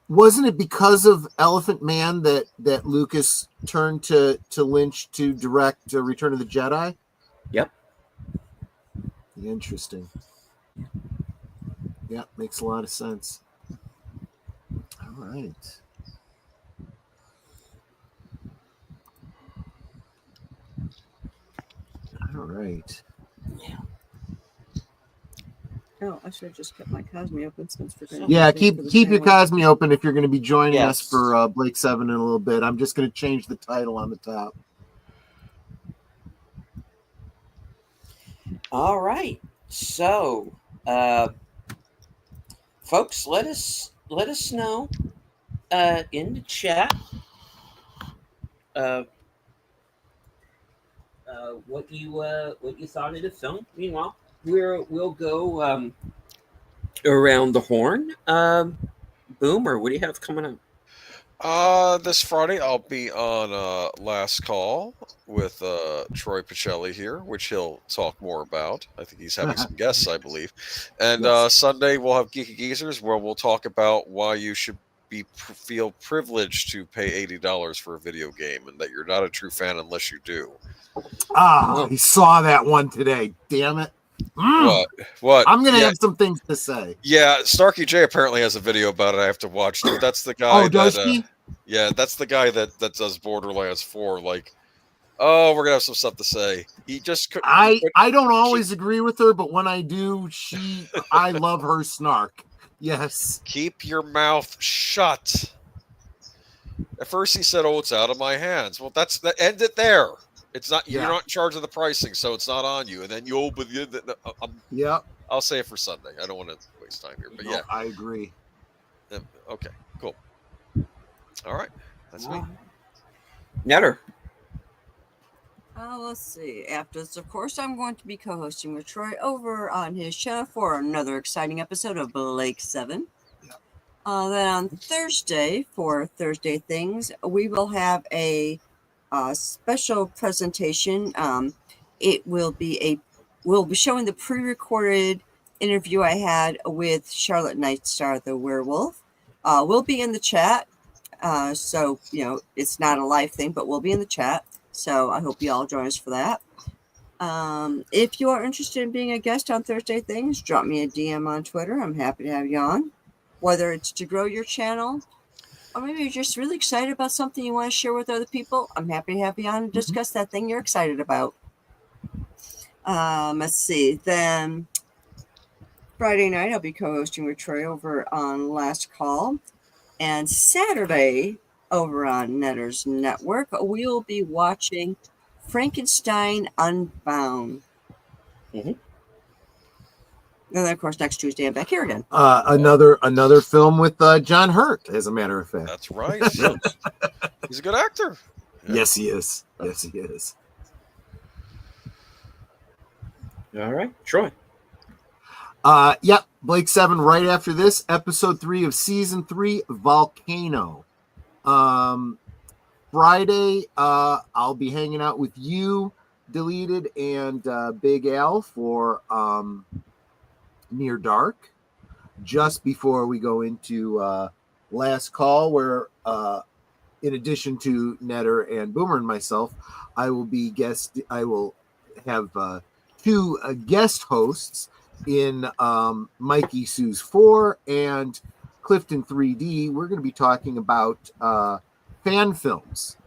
Wasn't it because of Elephant Man that Lucas turned to Lynch to direct Return of the Jedi? Yep. Interesting. Yeah, makes a lot of sense. All right. All right. Yeah. Oh, I should have just kept my Cosme open since we're going. Yeah, keep your Cosme open if you're going to be joining us for Blake 7 in a little bit. I'm just going to change the title on the top. All right. So, folks, let us know in the chat what you thought of the film. Meanwhile, we'll go around the horn. Boomer, what do you have coming up? This Friday I'll be on Last Call with Troy Pacelli here, which he'll talk more about. I think he's having some guests, I believe. And Sunday we'll have Geeky Geezers, where we'll talk about why you should feel privileged to pay $80 for a video game, and that you're not a true fan unless you do. I saw that one today. Damn it. What? I'm going to have some things to say. Yeah, Starkey J apparently has a video about it I have to watch. That's the guy. Does he? Yeah, that's the guy that does Borderlands 4. Like, we're going to have some stuff to say. He just I don't always agree with her, but when I do, I love her snark. Yes. Keep your mouth shut. At first he said, it's out of my hands. Well, end it there. It's not, you're not in charge of the pricing, so it's not on you. And then I'll say it for Sunday. I don't want to waste time here, but I agree. Okay, cool. All right, that's me. Netter. Let's see. After this, of course, I'm going to be co-hosting with Troy over on his channel for another exciting episode of Blake 7. Then on Thursday, for Thursday Things, we will have a special presentation. We'll be showing the pre-recorded interview I had with Charlotte Nightstar the werewolf. We'll be in the chat, so it's not a live thing, but we'll be in the chat. So I hope you all join us for that. If you are interested in being a guest on Thursday Things, drop me a DM on Twitter. I'm happy to have you on. Whether it's to grow your channel, or maybe you're just really excited about something you want to share with other people, I'm happy to have you on and discuss that thing you're excited about. Let's see. Then Friday night, I'll be co-hosting with Troy over on Last Call. And Saturday, over on Netter's Network, we will be watching Frankenstein Unbound. Mhm. And then, of course, next Tuesday, I'm back here again. Another film with John Hurt, as a matter of fact. That's right. He's a good actor. Yeah. Yes, he is. Yes, he is. All right, Troy. Yep, Blake 7 right after this, episode 3 of season 3, Volcano. Friday, I'll be hanging out with you, Deleted, and Big Al for Near Dark, just before we go into Last Call, where in addition to Netter and Boomer and myself, I will have two guest hosts in Mikey Sue's 4 and Clifton 3D. We're going to be talking about fan films,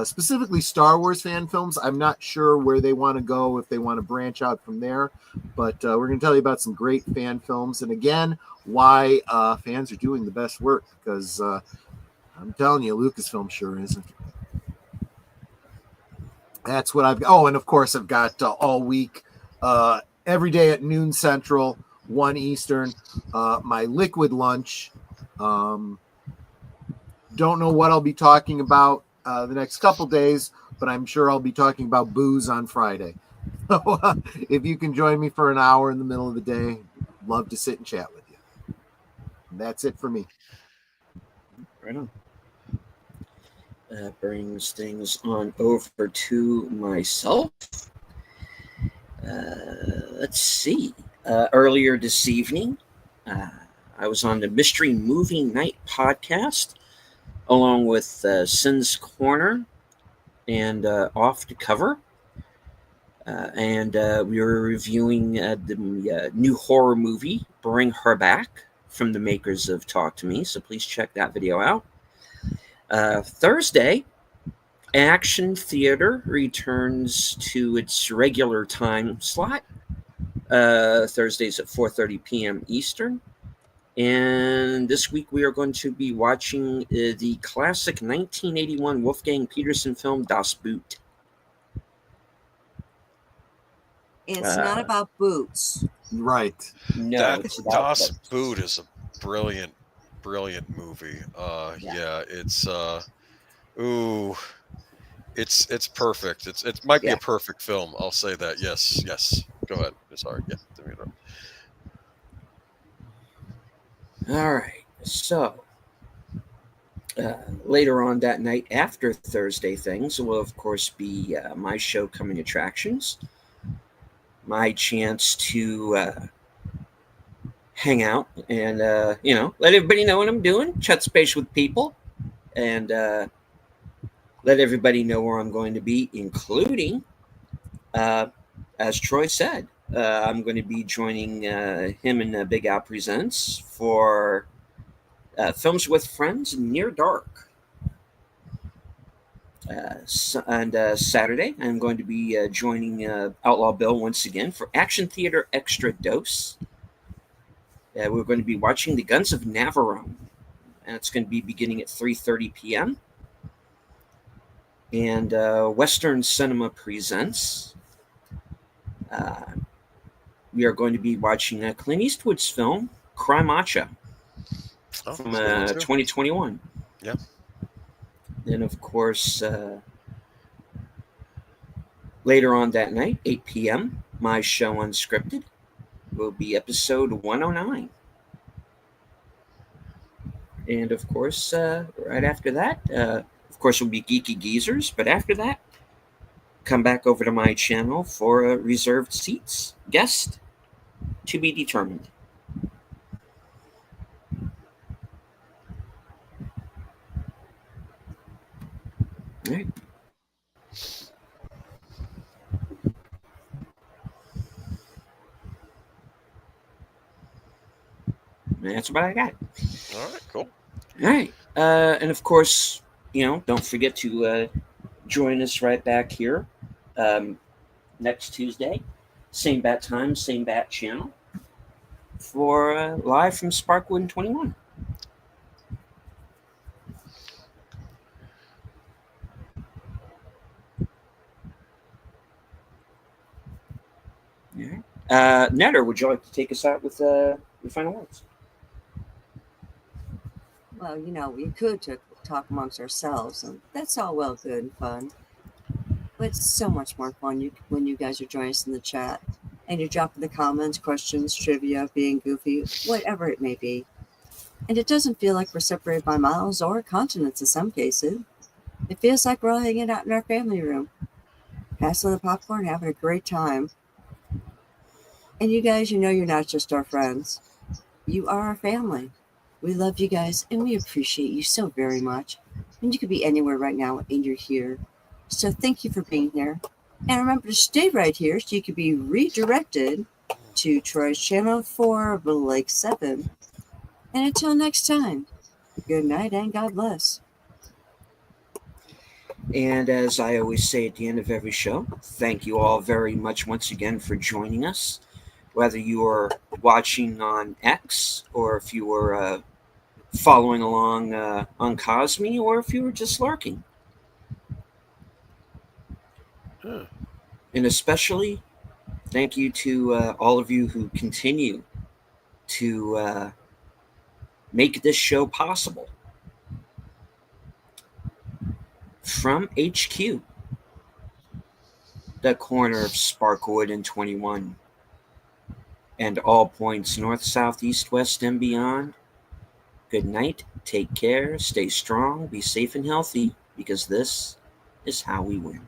specifically Star Wars fan films. I'm not sure where they want to go, if they want to branch out from there, but we're going to tell you about some great fan films, and again, why fans are doing the best work, because I'm telling you, Lucasfilm sure isn't. That's what I've got. Oh, and of course, I've got all week, every day at noon Central, 1 Eastern, my liquid lunch. Don't know what I'll be talking about the next couple days, but I'm sure I'll be talking about booze on Friday. So if you can join me for an hour in the middle of the day, love to sit and chat with you. And that's it for me. Right on. That brings things on over to myself. Let's see. Earlier this evening, I was on the Mystery Movie Night podcast, along with Sin's Corner and Off the Cover. And we were reviewing the new horror movie, Bring Her Back, from the makers of Talk to Me. So please check that video out. Thursday, Action Theater returns to its regular time slot. Thursdays at 4:30 p.m. Eastern. And this week we are going to be watching the classic 1981 Wolfgang Petersen film Das Boot. It's not about boots. Right. No, it's about Das Boot is a brilliant movie. Yeah, it's it's perfect. It might be a perfect film. I'll say that. Yes. Go ahead. Sorry. Yeah. All right. So later on that night, after Thursday Things, will of course be my show, Coming Attractions. My chance to hang out and let everybody know what I'm doing, chat space with people, and let everybody know where I'm going to be, including, as Troy said, I'm going to be joining him and Big Al Presents for Films with Friends Near Dark. And Saturday, I'm going to be joining Outlaw Bill once again for Action Theater Extra Dose. We're going to be watching The Guns of Navarone, and it's going to be beginning at 3:30 p.m. And Western Cinema Presents. We are going to be watching Clint Eastwood's film, Cry Macha, from 2021. Yeah. Then, of course, later on that night, 8 p.m., my show Unscripted will be episode 109. And, of course, right after that, of course, will be Geeky Geezers. But after that, come back over to my channel for reserved seats. Guest to be determined. All right. That's what I got. All right, cool. All right. And of course, don't forget to join us right back here next Tuesday. Same bat time, same bat channel for live from Sparkwood 21. Yeah. Netter, would you like to take us out with your final words? Well, we could talk amongst ourselves, and that's all well, good and fun. But it's so much more fun when you guys are joining us in the chat and you're dropping the comments, questions, trivia, being goofy, whatever it may be. And it doesn't feel like we're separated by miles or continents in some cases. It feels like we're all hanging out in our family room, passing the popcorn, having a great time. And you guys, you're not just our friends. You are our family. We love you guys, and we appreciate you so very much. And you could be anywhere right now, and you're here. So thank you for being here. And remember to stay right here so you can be redirected to Troy's channel for Blake 7. And until next time, good night and God bless. And as I always say at the end of every show, thank you all very much once again for joining us. Whether you are watching on X or if you were following along on Cosme or if you were just lurking. And especially thank you to all of you who continue to make this show possible. From HQ, the corner of Sparkwood and 21, and all points north, south, east, west, and beyond, good night, take care, stay strong, be safe and healthy, because this is how we win.